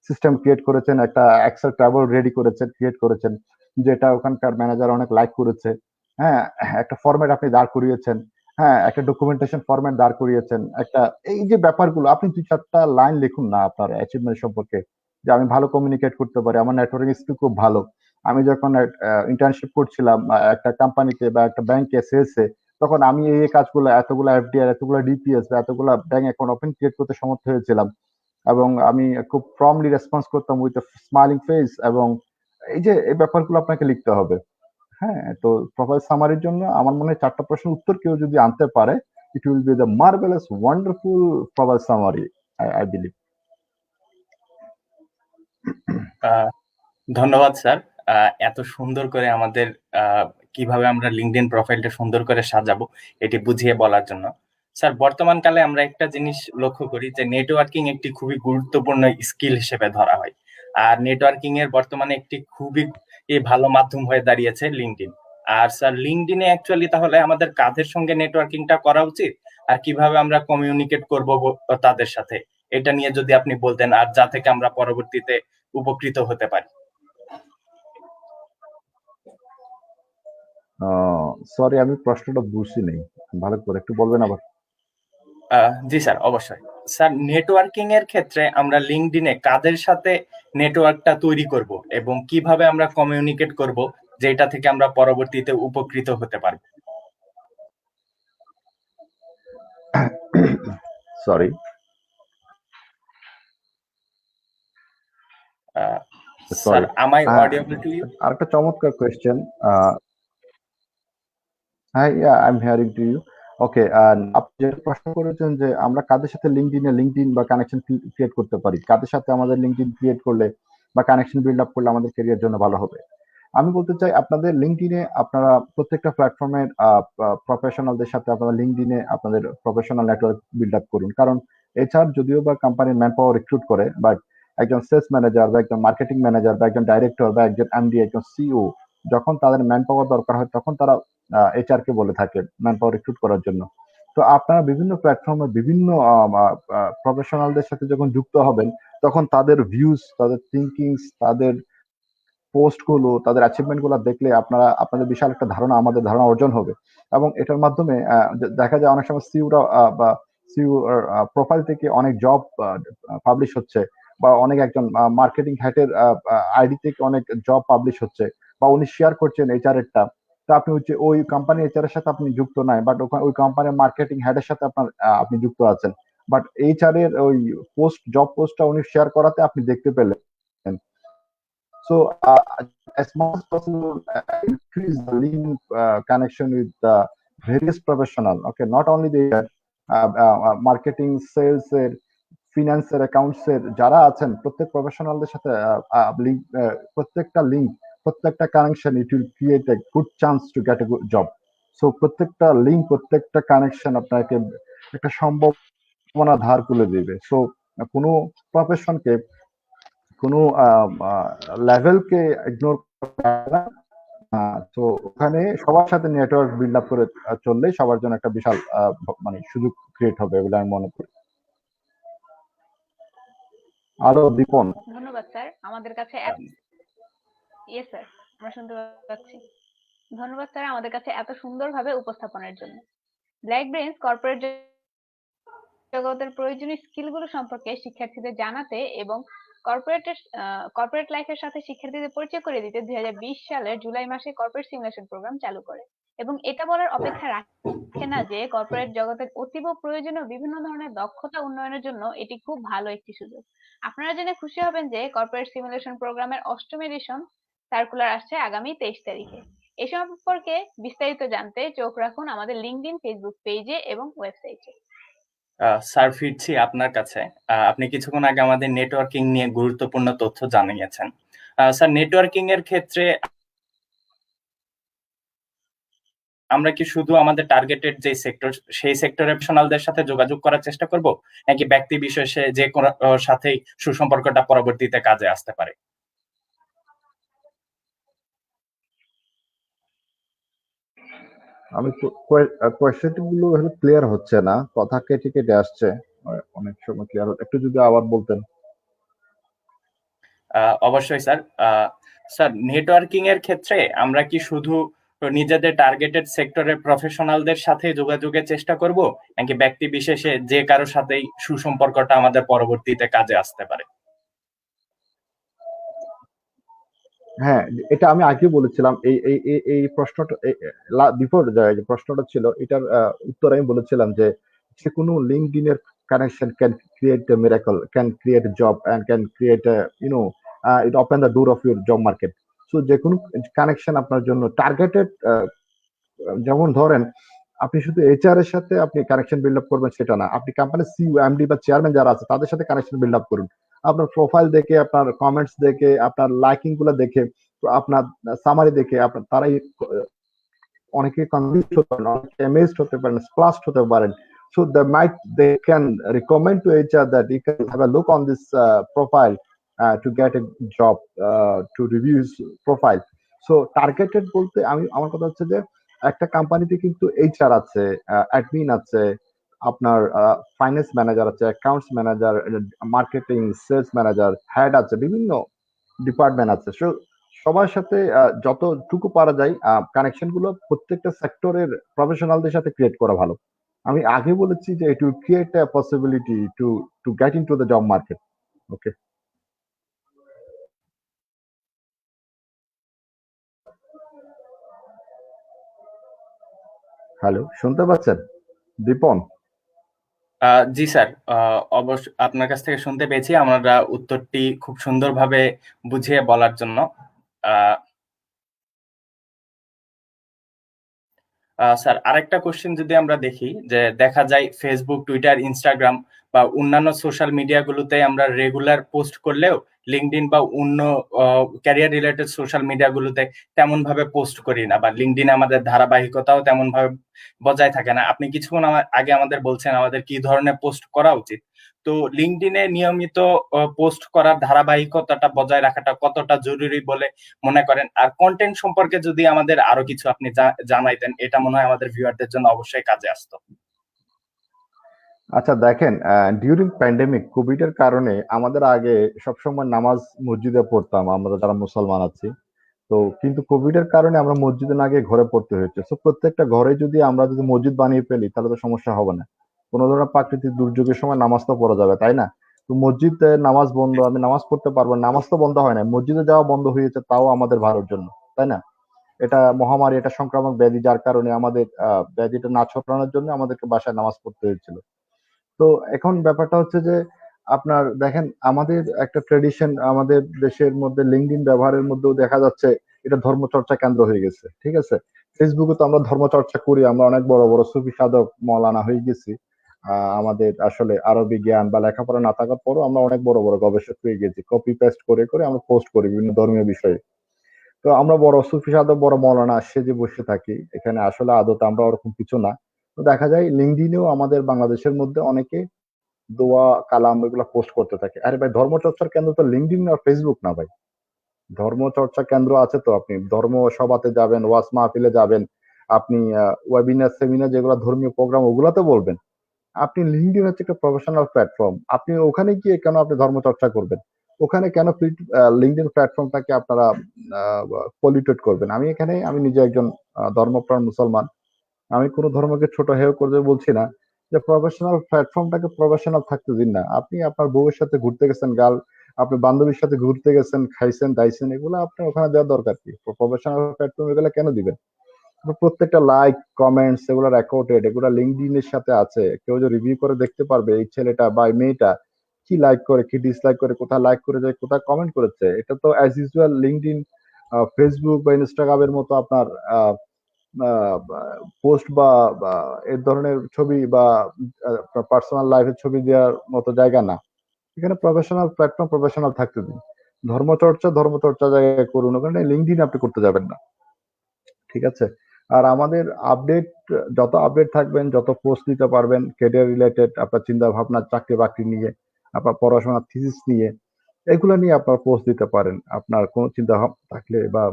সিস্টেম ক্রিয়েট করেছেন, একটা এক্সেল ট্রাভেল রেডি করেছেন, ক্রিয়েট করেছেন, যেটা ওখানকার ম্যানেজার অনেক লাইক করেছে। হ্যাঁ, একটা ফরম্যাট আপনি দাঁড় করিয়েছেন। হ্যাঁ, একটা ডকুমেন্টেশন ফরম্যাট দাঁড় করিয়েছেন। একটা, এই যে ব্যাপারগুলো আপনি 2 4টা লাইন লিখুন না আপনার অ্যাচিভমেন্ট সম্পর্কে, যে আমি ভালো কমিউনিকেট করতে পারি, আমার নেটওয়ার্কিং স্কিল খুব ভালো। আমি যখন ইন্টার্নশিপ করছিলাম একটা কোম্পানিতে বা একটা ব্যাংকে সেলসে, তখন আমি এই কাজগুলো, এতগুলো FDR, এতগুলো DPS বা এতগুলো ব্যাংক অ্যাকাউন্ট ওপেন ক্রিয়েট করতে সমর্থ হয়েছিলাম, এবং আমি খুব প্রমলি রেসপন্স করতাম উইথ স্মাইলিং ফেস। এবং এই যে এই ব্যাপারগুলো আপনাকে লিখতে হবে। হ্যাঁ, তো প্রোফাইল সামারির জন্য আমার মনে হয় 4টা প্রশ্নের উত্তর কেউ যদি আনতে পারে, it will be the marvellous wonderful profile summary, I believe. ধন্যবাদ স্যার, এত সুন্দর করে আমাদের কিভাবে আমরা লিঙ্কডইন প্রোফাইলটা সুন্দর করে সাজাবো এটি বুঝিয়ে বলার জন্য। স্যার, বর্তমান কালে আমরা একটা জিনিস লক্ষ্য করি যে নেটওয়ার্কিং একটি খুবই গুরুত্বপূর্ণ স্কিল হিসেবে ধরা হয়, আর নেটওয়ার্কিং এর বর্তমানে একটি খুবই ভালো মাধ্যম হয়ে দাঁড়িয়েছে লিঙ্কডইন। আর স্যার, লিঙ্কডইনে অ্যাকচুয়ালি তাহলে আমাদের কাদের সঙ্গে নেটওয়ার্কিংটা করা উচিত, আর কিভাবে আমরা কমিউনিকেট করব তাদের সাথে, এটা নিয়ে যদি আপনি বলতেন, আর যা থেকে আমরা পরবর্তীতে উপকৃত হতে পারি। সরি, আমি প্রশ্নটা বুঝছি নাই, ভালো করে একটু বলবেন আবার। জি স্যার, অবশ্যই। স্যার, নেটওয়ার্কিং এর ক্ষেত্রে আমরা লিঙ্কডইনে কাদের সাথে নেটওয়ার্কটা তৈরি করব এবং কিভাবে আমরা কমিউনিকেট করব, যেটা থেকে আমরা পরবর্তীতে উপকৃত হতে পারবো। Sorry. Sir, sorry. am I audible to you? আরেকটা চমৎকার কোয়েশ্চেন। হ্যাঁ, I am hearing to you. Okay, আপনি যেটা প্রশ্ন করেছেন যে আমরা কাদের সাথে লিঙ্কডইন বা কানেকশন ক্রিয়েট করতে পারি, কাদের সাথে আমাদের লিঙ্কডইন ক্রিয়েট করলে বা কানেকশন বিল্ড আপ করলে আমাদের ক্যারিয়ার জন্য ভালো হবে। আমি বলতে চাই আপনাদের লিঙ্কডইনে আপনারা প্রত্যেকটা প্ল্যাটফর্মের প্রফেশনালদের সাথে আপনারা লিঙ্কডইনে আপনাদের প্রফেশনাল নেটওয়ার্ক বিল্ড আপ করুন। কারণ এছাড়া যদিও বা কোম্পানির ম্যান পাওয়ার রিক্রুট করে, বাট একজন সেলস ম্যানেজার বা একজন মার্কেটিং ম্যানেজার বা একজন ডাইরেক্টর বা একজন এমডি, একজন সিইও যখন তাদের ম্যান পাওয়ার দরকার হয় তখন তারা এইচআর কে বলে থাকে ম্যান পাওয়ার রিক্রুট করার জন্য। তো আপনারা বিভিন্ন প্ল্যাটফর্মে বিভিন্ন প্রফেশনালদের সাথে যখন যুক্ত হবেন তখন তাদের ভিউজ, তাদের থিঙ্কিংস, তাদের পোস্ট গুলো, তাদের অ্যাচিভমেন্ট গুলো দেখলে আপনাদের বিশাল একটা ধারণা, আমাদের ধারণা অর্জন হবে। এবং এটার মাধ্যমে দেখা যায় অনেক সময় সিইওরা বা সিইও প্রোফাইল থেকে অনেক জব পাবলিশ হচ্ছে, বা অনেক একজন মার্কেটিং হেডের আইডি থেকে অনেক জব পাবলিশ হচ্ছে, বা উনি শেয়ার করছেন এইচআর এরটা। তো আপনি হচ্ছে ওই কোম্পানি এইচআর এর সাথে আপনি যুক্ত নাই, বাট ওই কোম্পানির মার্কেটিং হেডের সাথে আপনি যুক্ত আছেন, বাট এইচআর এর ওই জব পোস্টটা উনি শেয়ার করাতে আপনি দেখতে পেলেন। So, as much as possible, increase the link connection with the various professional. Okay, not only the marketing, sales, ফিনান্সের, অ্যাকাউন্টসের যারা আছেন প্রত্যেক প্রফেশনালদের সাথে লিঙ্ক, প্রত্যেকটা লিঙ্ক, প্রত্যেকটা connection, it will create a good chance to get a good job. So প্রত্যেকটা link, প্রত্যেকটা connection আপনাকে একটা সম্ভাবনা ধার তুলে দিবে। সো কোনো প্রফেশনকে, কোনো লেভেলকে ইগনোর করা না। তো ওখানে সবার সাথে নেটওয়ার্ক বিল্ড আপ করে চললেই সবার জন্য একটা বিশাল মানে সুযোগ ক্রিয়েট হবে বলে আমি মনে করি। আরো দীপন। ধন্যবাদ স্যার আমাদের কাছে ইয়েস স্যার, আমরা শুনতে পাচ্ছি। ধন্যবাদ স্যার আমাদের কাছে এত সুন্দরভাবে উপস্থাপনের জন্য। ব্ল্যাক ব্রেইনস কর্পোরেট জগতের প্রয়োজনীয় স্কিলগুলো সম্পর্কে শিক্ষার্থীদের জানাতে এবং কর্পোরেট লাইফের সাথে শিক্ষার্থীদের পরিচয় করে দিতে 2020 সালের জুলাই মাসে কর্পোরেট সিমুলেশন প্রোগ্রাম চালু করে। এবং এটা বলার অপেক্ষা রাখে না যে কর্পোরেট জগতের অতীব প্রয়োজনীয় বিভিন্ন ধরনের দক্ষতা উন্নয়নের জন্য এটি খুব ভালো একটি সুযোগ। আপনারা জেনে খুশি হবেন যে কর্পোরেট সিমুলেশন প্রোগ্রামের 8ম এডিশন সার্কুলার আসছে আগামী 23 তারিখে। এ সম্পর্কে বিস্তারিত জানতে চোখ রাখুন আমাদের লিঙ্কডইন, ফেসবুক পেজে এবং ওয়েবসাইটে। স্যার, ফিরছি আপনার কাছে। আপনি কিছুক্ষণ আগে আমাদের নেটওয়ার্কিং নিয়ে গুরুত্বপূর্ণ তথ্য জানিয়েছেন। স্যার, নেটওয়ার্কিং এর ক্ষেত্রে আমরা কি শুধু আমাদের টার্গেটেড যে সেক্টর, সেই সেক্টরের প্রফেশনালদের সাথে যোগাযোগ করার চেষ্টা করব, নাকি ব্যক্তি বিশেষে যে কোনো সাথেই সুসম্পর্কটা পরবর্তীতে কাজে আসতে পারে? আমি কোয়েশ্চেন গুলো ক্লিয়ার হচ্ছে না, কথা কেটে কেটে আসছে, অনেক সময় ক্লিয়ার, একটু যদি আবার বলতেন। অবশ্যই স্যার। স্যার, নেটওয়ার্কিং এর ক্ষেত্রে আমরা কি শুধু নিজেদের টার্গেটেড সেক্টরের প্রফেশনালদের সাথে যোগাযোগের চেষ্টা করব, নাকি ব্যক্তি বিশেষে যে কারো সাথেই সুসম্পর্কটা আমাদের পরবর্তীতে কাজে আসতে পারে? হ্যাঁ, এটা আমি আগে বলেছিলাম। এই এই এই এই প্রশ্নটা বিফোর যে প্রশ্নটা ছিল এটার উত্তর আমি বলেছিলাম যে যে কোনো লিঙ্কডইনের connection can create a miracle, can create a job and can create you know it open the door of your job market. So যে কোনো কানেকশন আপনার জন্য টার্গেটেড, যেমন ধরেন আপনি শুধু এইচআর এর সাথে আপনি কানেকশন বিল্ড আপ করবেন সেটা না, আপনি কোম্পানির সিইও, এমডি বা চেয়ারম্যান যারা আছে তাদের সাথে কানেকশন বিল্ড আপ করুন। আপনার প্রোফাইল দেখে, আপনার কমেন্টস দেখে, আপনার লাইকিং গুলো দেখে, আপনার সামারি দেখে আপনার তারাই অনেকে কনভিন্স হতে পারেন, অনেকে অ্যামেজড হতে পারেন, স্প্লাস্ট হতে পারেন। So they can recommend to HR that you can have a look on this profile to get a job, to review his profile. So targeted বলতে আমার কথা হচ্ছে যে একটা কোম্পানিতে কিন্তু এইচআর আছে, অ্যাডমিন আছে, আপনার ফাইন্যান্স ম্যানেজার আছে, accounts manager, marketing, sales manager, head আছে, বিভিন্ন ডিপার্টমেন্ট আছে। সো সবার সাথে যতটুকু পারা যায় কানেকশন গুলো প্রত্যেকটা সেক্টরের প্রফেশনালদের সাথে ক্রিয়েট করা ভালো। আমি আগে বলেছি যে it will create a possibility to two get into the job market. Okay, hello, শুনতে পাচ্ছেন দীপন? জি স্যার, অবশ্য আপনার কাছ থেকে শুনতে পেয়েছি। আমরা উত্তরটি খুব সুন্দরভাবে বুঝিয়ে বলার জন্য। আহ, স্যার, আরেকটা কোশ্চেন যদি আমরা দেখি, যে দেখা যায় ফেসবুক, টুইটার, ইনস্টাগ্রাম বা অন্যান্য সোশ্যাল মিডিয়াগুলোতে আমরা রেগুলার পোস্ট করলেও লিঙ্কডইন বা অন্য ক্যারিয়ার রিলেটেড সোশ্যাল মিডিয়াগুলোতে তেমন ভাবে পোস্ট করি না, বা লিঙ্কডইনে আমাদের ধারাবাহিকতাও তেমন ভাবে বজায় থাকে না। আপনি কিছুক্ষণ আগে আমাদের বলছেন আমাদের কি ধরনের পোস্ট করা উচিত। তো লিঙ্কডইনে নিয়মিত পোস্ট করার ধারাবাহিকতাটা বজায় রাখাটা কতটা জরুরি বলে মনে করেন? আর কন্টেন্ট সম্পর্কে যদি আমাদের আরো কিছু আপনি জানাইতেন, এটা মনে হয় আমাদের ভিউয়ারদের জন্য অবশ্যই কাজে আসতো। আচ্ছা দেখেন, ডিউরিং প্যান্ডেমিক কোভিড এর কারণে আমাদের আগে সবসময় নামাজ মসজিদে পড়তাম আমরা যারা মুসলমান আছি। তো কিন্তু কোভিড এর কারণে আমরা মসজিদে না গিয়ে ঘরে পড়তে হয়েছে। তো প্রত্যেকটা ঘরে যদি আমরা যদি মসজিদ বানিয়ে ফেলি তাহলে তো সমস্যা হবে না। কোনো ধরনের প্রাকৃতিক দুর্যোগের সময় নামাজ তো পড়া যাবে, তাই না? তো মসজিদে নামাজ বন্ধ, আমি নামাজ পড়তে পারবো না। নামাজ তো বন্ধ হয় না, মসজিদে যাওয়া বন্ধ হয়েছে, তাও আমাদের ভালোর জন্য, তাই না? এটা মহামারী, এটা সংক্রামক ব্যাধি, যার কারণে আমাদের ব্যাধিটা না ছড়ানোর জন্য আমাদেরকে বাসায় নামাজ পড়তে হয়েছিল। তো এখন ব্যাপারটা হচ্ছে যে আপনার দেখেন, আমাদের একটা ট্রেডিশন আমাদের দেশের মধ্যে লিঙ্কডইন ব্যবহারের মধ্যেও দেখা যাচ্ছে এটা ধর্মচর্চা কেন্দ্র হয়ে গেছে, ঠিক আছে? ফেসবুকে তো আমরা ধর্মচর্চা করি, আমরা অনেক বড় বড় সুফি সাধক মৌলানা হয়ে গেছি। আমাদের আসলে আরবি জ্ঞান বা লেখাপড়া না থাকার পরও আমরা অনেক বড় বড় গবেষক হয়ে গেছি, কপি পেস্ট করে করে আমরা পোস্ট করি বিভিন্ন ধর্মীয় বিষয়ে। তো আমরা বড় সুফি সাধক, বড় মৌলানা সেজে বসে থাকি এখানে, আসলে আদতে আমরা ওরকম কিছু না। তো দেখা যায় লিঙ্কডইনেও আমাদের বাংলাদেশের মধ্যে অনেকে দোয়া কালাম এগুলো পোস্ট করতে থাকে। আরে ভাই, ধর্মচর্চার কেন্দ্র তো লিঙ্কডইন আর ফেসবুক না ভাই। ধর্মচর্চা কেন্দ্র আছে তো, আপনি ধর্ম সভাতে যাবেন, ওয়াজ মাহফিলে যাবেন, আপনি ওয়েবিনার সেমিনার যেগুলো ধর্মীয় প্রোগ্রাম ওগুলাতে বলবেন। আপনি লিঙ্কডইন হচ্ছে একটা প্রফেশনাল প্ল্যাটফর্ম, আপনি ওখানে গিয়ে কেন আপনি ধর্মচর্চা করবেন? ওখানে কেন লিঙ্কডইন প্ল্যাটফর্মটাকে আপনারা পলিউটেড করবেন? আমি নিজে একজন ধর্মপ্রাণ মুসলমান। আমি কোনো ধর্মকে ছোট হেয় করে বলছি না, যে প্রফেশনাল প্ল্যাটফর্মটাকে প্রফেশনাল থাকতে দিন না। আপনি আপনার বউয়ের সাথে ঘুরতে গেছেন, আপনি বান্ধবীর সাথে ঘুরতে গেছেন, খাইছেন দাইছেন, এগুলো আপনি ওখানে দেওয়ার দরকার কি? প্রফেশনাল প্ল্যাটফর্ম এগুলো কেন দিবেন? প্রত্যেকটা লাইক কমেন্টস এগুলো রেকর্ডেড, এগুলো লিঙ্কডইন এর সাথে আছে। কেউ যে রিভিউ করে দেখতে পারবে এই ছেলেটা বা এই মেয়েটা কি লাইক করে, কি ডিসলাইক করে, কোথায় লাইক করে যায়, কোথায় কমেন্ট করেছে। এটা তো অ্যাজ ইউজুয়াল লিঙ্কডইন, ফেসবুক বা ইনস্টাগ্রামের মতো আপনার পোস্ট বা এই ধরনের ছবি বা পার্সোনাল লাইফের ছবি দেওয়ার মতো জায়গা না। এখানে প্রফেশনাল প্ল্যাটফর্ম, প্রফেশনাল থাকতে দিন। ধর্মচর্চা জায়গায় করুন, ওখানে লিঙ্কডইন আপনি করতে যাবেন না, ঠিক আছে? আর আমাদের আপডেট, যত আপডেট থাকবেন, যত পোস্ট দিতে পারবেন ক্যারিয়ার রিলেটেড, আপনার চিন্তা ভাবনা চাকরি বাকরি নিয়ে, আপনার পড়াশোনার থিসিস নিয়ে, এগুলো নিয়ে আপনার পোস্ট দিতে পারেন। আপনার কোনো চিন্তা ভাবনা থাকলে বা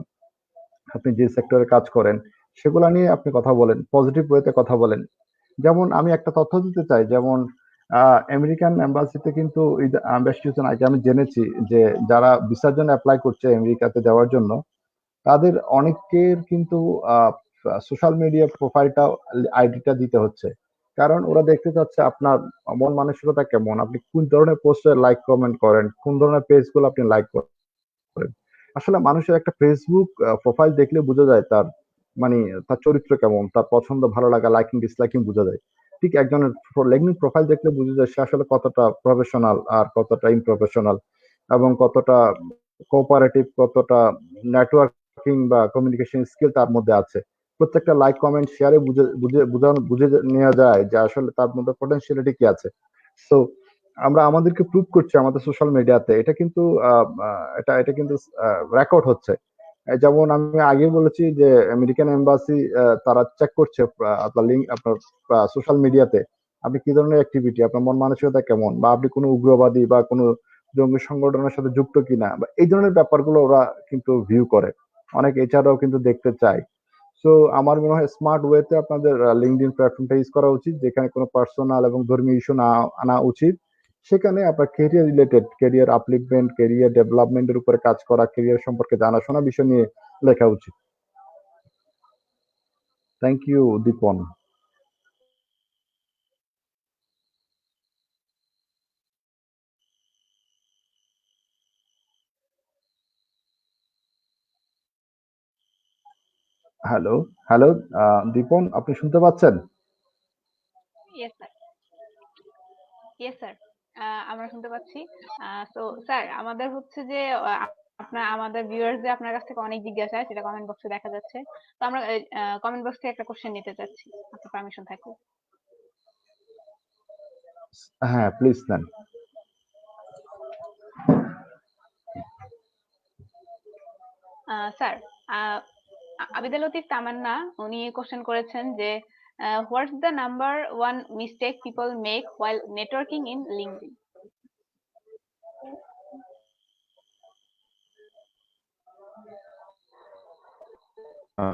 আপনি যে সেক্টরে কাজ করেন সেগুলা নিয়ে আপনি কথা বলেন, পজিটিভ ওয়েতে কথা বলেন। যেমন আমি একটা তথ্য দিতে চাই, যেমন আমেরিকান এম্বাসিতে কিন্তু বেশ কিছুদিন আগে আমি জেনেছি যে যারা ভিসার জন্য অ্যাপ্লাই করছে আমেরিকাতে যাওয়ার জন্য, তাদের অনেকের কিন্তু সোশ্যাল মিডিয়া প্রোফাইলটা, আইডিটা দিতে হচ্ছে। কারণ ওরা দেখতে চাচ্ছে আপনার মন মানসিকতা কেমন, আপনি কোন ধরনের পোস্টে লাইক কমেন্ট করেন, কোন ধরনের পেজগুলো আপনি লাইক করেন। আসলে মানুষের একটা ফেসবুক প্রোফাইল দেখলে বোঝা যায় তার, মানে তার চরিত্র কেমন, তার পছন্দ ভালো লাগা, লাইকিং ডিসলাইকিং বোঝা যায়। ঠিক একজনের লিঙ্কডইন প্রোফাইল দেখলে বোঝা যায় সে আসলে কতটা প্রফেশনাল আর কতটা ইনপ্রফেশনাল, এবং কতটা কোঅপারেটিভ, কতটা নেটওয়ার্কিং বা কমিউনিকেশন স্কিল তার মধ্যে আছে। প্রত্যেকটা লাইক কমেন্ট শেয়ারে বুঝে নেওয়া যায় যে আসলে তার মধ্যে পটেনশিয়ালিটি কি আছে। সো আমরা আমাদেরকে প্রুভ করছি আমাদের সোশ্যাল মিডিয়াতে, এটা কিন্তু এটা কিন্তু রেকর্ড হচ্ছে। যেমন আমি আগে বলেছি যে আমেরিকান এম্বাসি তারা চেক করছে আপনার লিঙ্ক, আপনার সোশ্যাল মিডিয়াতে আপনি কি ধরনের অ্যাক্টিভিটি, আপনার মন মানসিকতা কেমন, বা আপনি কোনো উগ্রবাদী বা কোনো জঙ্গি সংগঠনের সাথে যুক্ত কিনা, বা এই ধরনের ব্যাপারগুলো ওরা কিন্তু ভিউ করে। অনেক এছাড়াও কিন্তু দেখতে চায়। সো আমার মনে হয় স্মার্ট ওয়েতে আপনাদের লিঙ্কডইন প্ল্যাটফর্মটা ইউজ করা উচিত, যেখানে কোনো পার্সোনাল এবং ধর্মীয় ইস্যু না আনা উচিত। সেখানে আপনার career related, career upliftment, career ডেভেলপমেন্টের উপরে কাজ করা, ক্যারিয়ার সম্পর্কে জানাশোনা বিষয় নিয়ে লেখা উচিত। Thank you, Dipan. Hello, hello, Dipan আপনি শুনতে পাচ্ছেন? Yes sir. ইয়েস স্যার, আমরা শুনতে পাচ্ছি। তো স্যার, আমাদের হচ্ছে যে আমাদের ভিউয়ার্সদের আপনার কাছ থেকে অনেক জিজ্ঞাসা, সেটা কমেন্ট বক্সে দেখা যাচ্ছে। তো আমরা কমেন্ট বক্স থেকে একটা কোশ্চেন নিতে চাচ্ছি, আপনার পারমিশন থাকলে। হ্যাঁ, প্লিজ নেন। স্যার, আবিদা লতিফ তামান্না উনি কোশ্চেন করেছেন যে what's the number one mistake people make while networking in LinkedIn?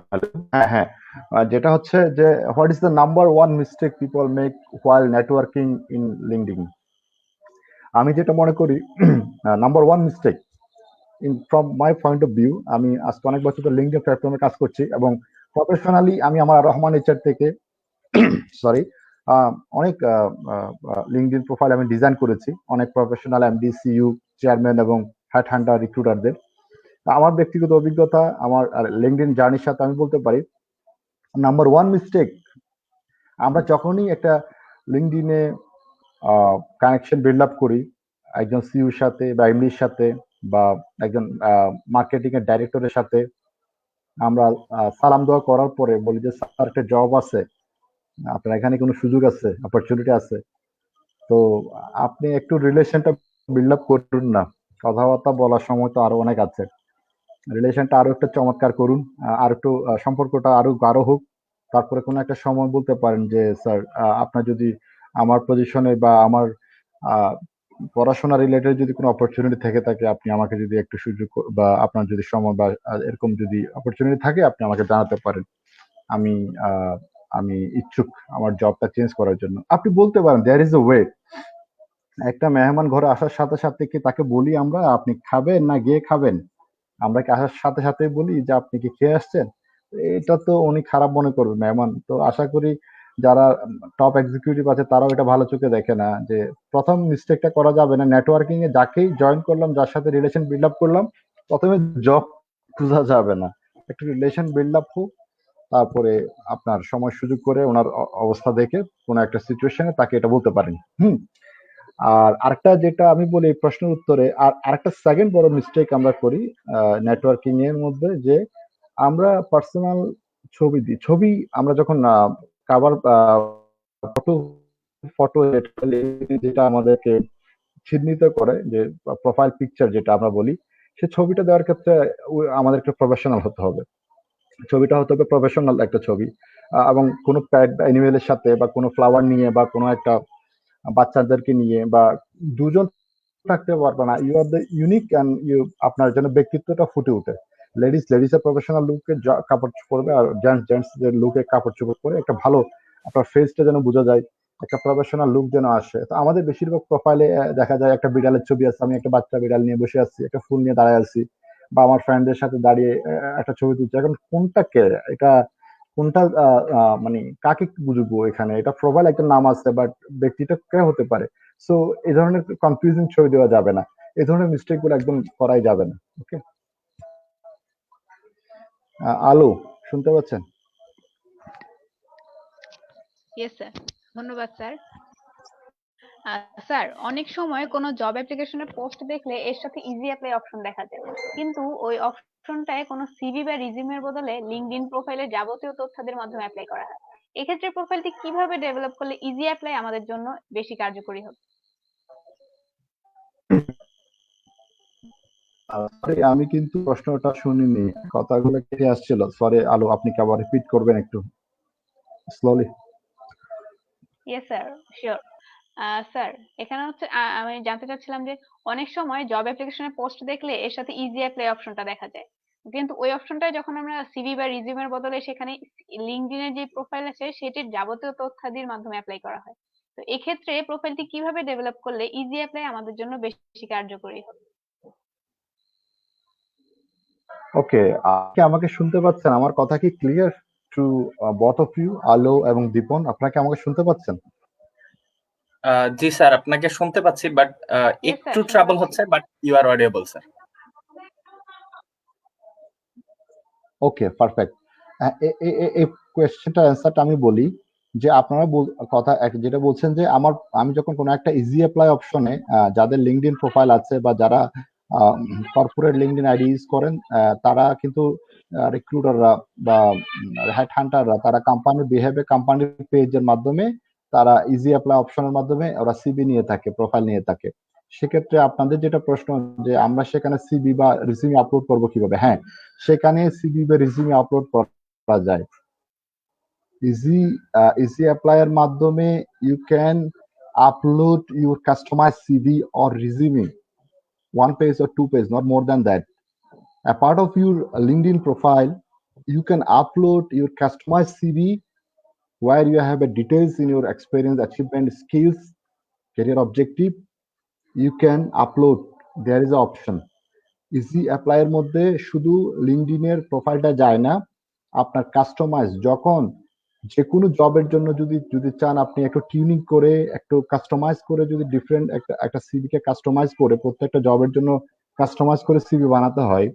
Hello, হ্যাঁ হ্যাঁ, যেটা হচ্ছে যে what is the number one mistake people make while networking in LinkedIn. আমি যেটা মনে করি, number one mistake in from my point of view, আমি আজকে অনেক বছর ধরে লিঙ্কডইন প্ল্যাটফর্মে কাজ করছি এবং প্রফেশনালি আমি আমার রহমান এইচআর থেকে সরি অনেক লিঙ্কডইন প্রোফাইল আমি ডিজাইন করেছি অনেক প্রফেশনাল এমডি, সিইউ, চেয়ারম্যান এবং হেড হান্টার রিক্রুটারদের। আমার ব্যক্তিগত অভিজ্ঞতা, আমার লিঙ্কডইন জার্নির সাথে আমি বলতে পারি, নাম্বার ওয়ান মিস্টেক, আমরা যখনই একটা লিঙ্কডইনে কানেকশন বিল্ড আপ করি একজন সিইউর সাথে বা এমডির সাথে বা একজন মার্কেটিং এর ডাইরেক্টরের সাথে, আমরা সালাম দোয়া করার পরে বলি যে স্যার একটা জব আছে, আপনার এখানে কোনো সুযোগ আছে, অপরচুনিটি আছে, তো আপনি একটু রিলেশনটা বিল্ড আপ করুন না। কথাবার্তা বলার সময় তো আরো অনেক আছে, রিলেশনটা আরো একটু চমৎকার করুন, আর একটু সম্পর্কটা আরো গাঢ় হোক। তারপরে কোনো একটা সময় বলতে পারেন যে স্যার, আপনার যদি আমার পজিশনে বা আমার আহ, পড়াশোনা রিলেটেড যদি কোনো অপরচুনিটি থেকে থাকে, আপনি আমাকে যদি একটু সুযোগ বা আপনার যদি সময় বা এরকম যদি অপরচুনিটি থাকে, আপনি আমাকে জানাতে পারেন। আমি আহ, আমি ইচ্ছুক আমার জবটা চেঞ্জ করার জন্য। আপনি বলতে পারেন দেয়ার ইজ এ ওয়ে। একটা মেহমান ঘরে আসার সাথে সাথে কি তাকে বলি আমরা আপনি খাবেন না গিয়ে খাবেন? আমরা কি আসার সাথে সাথে বলি যে আপনি কি খেয়ে আসছেন? এটা তো উনি খারাপ মনে করবে মেহমান। তো আশা করি যারা টপ এক্সিকিউটিভ আছে তারাও এটা ভালো চোখে দেখে না যে প্রথম মিস্টেকটা করা যাবে না। নেটওয়ার্কিং এ যাকেই জয়েন করলাম, যার সাথে রিলেশন বিল্ড আপ করলাম, প্রথমে জব খোঁজা যাবে না। একটু রিলেশন বিল্ড আপ হোক, তারপরে আপনার সময় সুযোগ করে ওনার অবস্থা দেখে কোনো একটা সিচুয়েশনে তাকে এটা বলতে পারেন। হুম। আর আরেকটা যেটা আমি বলি এই প্রশ্নের উত্তরে, আর আরেকটা সেকেন্ড বড় মিস্টেক আমরা করি নেটওয়ার্কিং এর মধ্যে, যে আমরা পার্সোনাল ছবি দিই। ছবি আমরা যখন কাভার ফটো ফটো যেটা আমাদেরকে চিহ্নিত করে, যে প্রোফাইল পিকচার যেটা আমরা বলি, সে ছবিটা দেওয়ার ক্ষেত্রে আমাদের একটু প্রফেশনাল হতে হবে। ছবিটা হতে হবে প্রফেশনাল একটা ছবি, এবং কোনো প্যাড বা অ্যানিমেলের সাথে বা কোনো ফ্লাওয়ার নিয়ে বা কোনো একটা বাচ্চাদেরকে নিয়ে বা দুজন থাকতে পারবে না। You are the unique and you, আপনার যেন ব্যক্তিত্বটা ফুটে ওঠে। লেডিস এর প্রফেশনাল লুকে কাপড় পরবে, আর জেন্টস এর লুকে কাপড় চোপড় পরে একটা ভালো আপনার ফেসটা যেন বোঝা যায়, একটা প্রফেশনাল লুক যেন আসে। তো আমাদের বেশিরভাগ প্রোফাইলে দেখা যায় একটা বিড়ালের ছবি আছে, আমি একটা বাচ্চা বিড়াল নিয়ে বসে আছি, একটা ফুল নিয়ে দাঁড়ায় আছি, বা আমার ফ্রেন্ডদের সাথে দাঁড়িয়ে একটা ছবি তুলছি। এখন কোনটা কে এটা, কোনটা মানে কাকে বুঝবো? এখানে এটা প্রোফাইল একটা নাম আছে, বাট ব্যক্তিটা কে হতে পারে? সো এই ধরনের কনফিউজিং ছবি দেওয়া যাবে না, এই ধরনের মিস্টেক গুলো একদম করাই যাবে না। ওকে, আলো শুনতে পাচ্ছেন? ইয়েস স্যার, ধন্যবাদ স্যার। স্যার, অনেক সময় কোনো জব অ্যাপ্লিকেশনের পোস্ট দেখলে এর সাথে ইজি অ্যাপ্লাই অপশন দেখা যায়, কিন্তু ওই অপশনটায় কোনো সিভি বা রিজিউমের বদলে লিঙ্কডইন প্রোফাইলের যাবতীয় তথ্যাদের মাধ্যমে অ্যাপ্লাই করা হয়। এক্ষেত্রে প্রোফাইলটি কিভাবে ডেভেলপ করলে ইজি অ্যাপ্লাই আমাদের জন্য বেশি কার্যকরী হবে? সরি, আমি কিন্তু প্রশ্নটা শুনিনি, কথাগুলো কেটে আসছিল। সরি আলো, আপনি কি আবার রিপিট করবেন একটু slowly? Yes sir, sure. Sir, এখানে হচ্ছে আমি জানতে চাচ্ছিলাম যে অনেক সময় জব অ্যাপ্লিকেশনের পোস্ট দেখলে এর সাথে ইজি অ্যাপ্লাই অপশনটা দেখা যায়, কিন্তু ওই অপশনটায় যখন আমরা সিভি বা রিজিউমের বদলে সেখানে লিঙ্কডইনের যে প্রোফাইল আছে সেটির যাবতীয় তথ্যাদির মাধ্যমে অ্যাপ্লাই করা হয়। তো এক্ষেত্রে প্রোফাইলটি কিভাবে ডেভেলপ করলে ইজি অ্যাপ্লাই আমাদের জন্য বেশি কার্যকরী হবে? ওকে, আপনি আমাকে শুনতে পাচ্ছেন? আমার কথা কি clear to both of you, Alo এবং দীপন? আপনাকে আমাকে শুনতে পাচ্ছেন? জি স্যার, আপনাকে শুনতে পাচ্ছি, বাট ইয়েস একটু স্যার, শুনতে ট্রাবল পাচ্ছি। হচ্ছে, but you are audible sir. Okay, perfect. এই কোয়েশ্চেনটার অ্যান্সারটা আমি বলি। যে আপনারা যেটা বলছেন যে আমি যখন কোনো একটা ইজি অ্যাপ্লাই অপশনে যাদের লিঙ্কডইন প্রোফাইল আছে বা যারা কর্পোরেট লিঙ্কডইন আইডি ইউজ করেন, তারা কিন্তু রিক্রুটাররা বা হেড হান্টাররা তারা কোম্পানির পেজের মাধ্যমে তারা ইজি অ্যাপ্লাই অপশনের মাধ্যমে ওরা সিভি নিয়ে থাকে, প্রোফাইল নিয়ে থাকে। সেক্ষেত্রে আপনাদের যেটা প্রশ্ন যে আমরা সেখানে সিভি বা রিজিউমি আপলোড করবো কিভাবে, হ্যাঁ, সেখানে সিভি বা রিজিউমি আপলোড করা যায়। easy apply এর মাধ্যমে you can upload your customized CV or resume, one page or two page, not more than that. A part of your LinkedIn profile, you can upload your customized CV where you have a details in your experience, achievement, skills, career objective. You can upload. There is an option. Easy apply এর মধ্যে শুধু LinkedIn এর প্রোফাইলটা যায় না, আপনার customise যখন যে কোনো জবের জন্য যদি যদি চান আপনি একটু টিউনিং করে একটু কাস্টমাইজ করে যদি ডিফারেন্ট একটা সিভি কে কাস্টমাইজ করে প্রত্যেকটা জবের জন্য কাস্টমাইজ করে সিভি বানাতে হয়,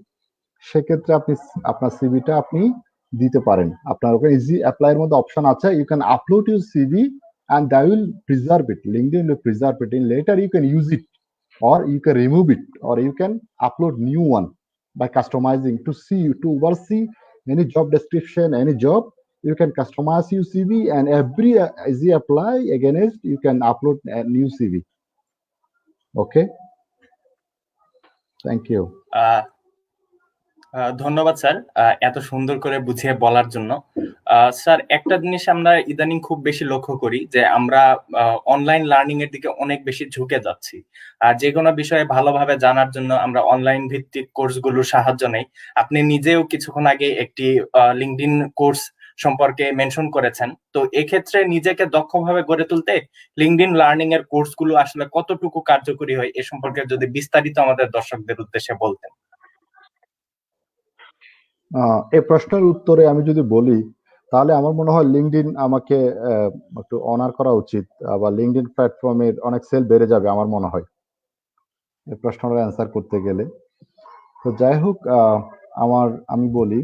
সেক্ষেত্রে আপনি আপনার সিভিটা আপনি দিতে পারেন। আপনার ওখানে ইজি অ্যাপ্লাই এর মধ্যে অপশন আছে, you can upload your CV and they will preserve it. LinkedIn will preserve it. In later you can use it, or you can remove it, or you can upload new one by customizing to oversee any job description, any job. You can customize your CV, and every easy apply against you can upload a new CV. Okay, thank you. ধন্যবাদ sir, এত সুন্দর করে বুঝিয়ে বলার জন্য। Sir, একটা জিনিস আমরা ইদানিং খুব বেশি লক্ষ্য করি যে আমরা অনলাইন লার্নিং এর দিকে অনেক বেশি ঝুঁকে যাচ্ছি। আর যে কোনো বিষয়ে ভালোভাবে জানার জন্য আমরা অনলাইন ভিত্তিক কোর্সগুলোর সাহায্য নেই। আপনি নিজেও কিছুক্ষণ আগে একটি লিঙ্কডইন কোর্স সম্পর্কে মেনশন করেছেন। তো এক্ষেত্রে নিজেকে দক্ষভাবে গড়ে তুলতে লিঙ্কডইন লার্নিং এর কোর্সগুলো আসলে কতটুকু কার্যকরী হয় এ সম্পর্কে যদি বিস্তারিত আমাদের দর্শকদের উদ্দেশ্যে বলতেন। এই প্রশ্নের উত্তরে আমি যদি বলি তাহলে আমার মনে হয় লিঙ্কডইন আমাকে একটু অনার করা উচিত, বা লিঙ্কডইন প্ল্যাটফর্মের অনেক সেল বেড়ে যাবে আমার মনে হয় এই প্রশ্নটার অ্যান্সার করতে গেলে। তো যাই হোক, আমি বলি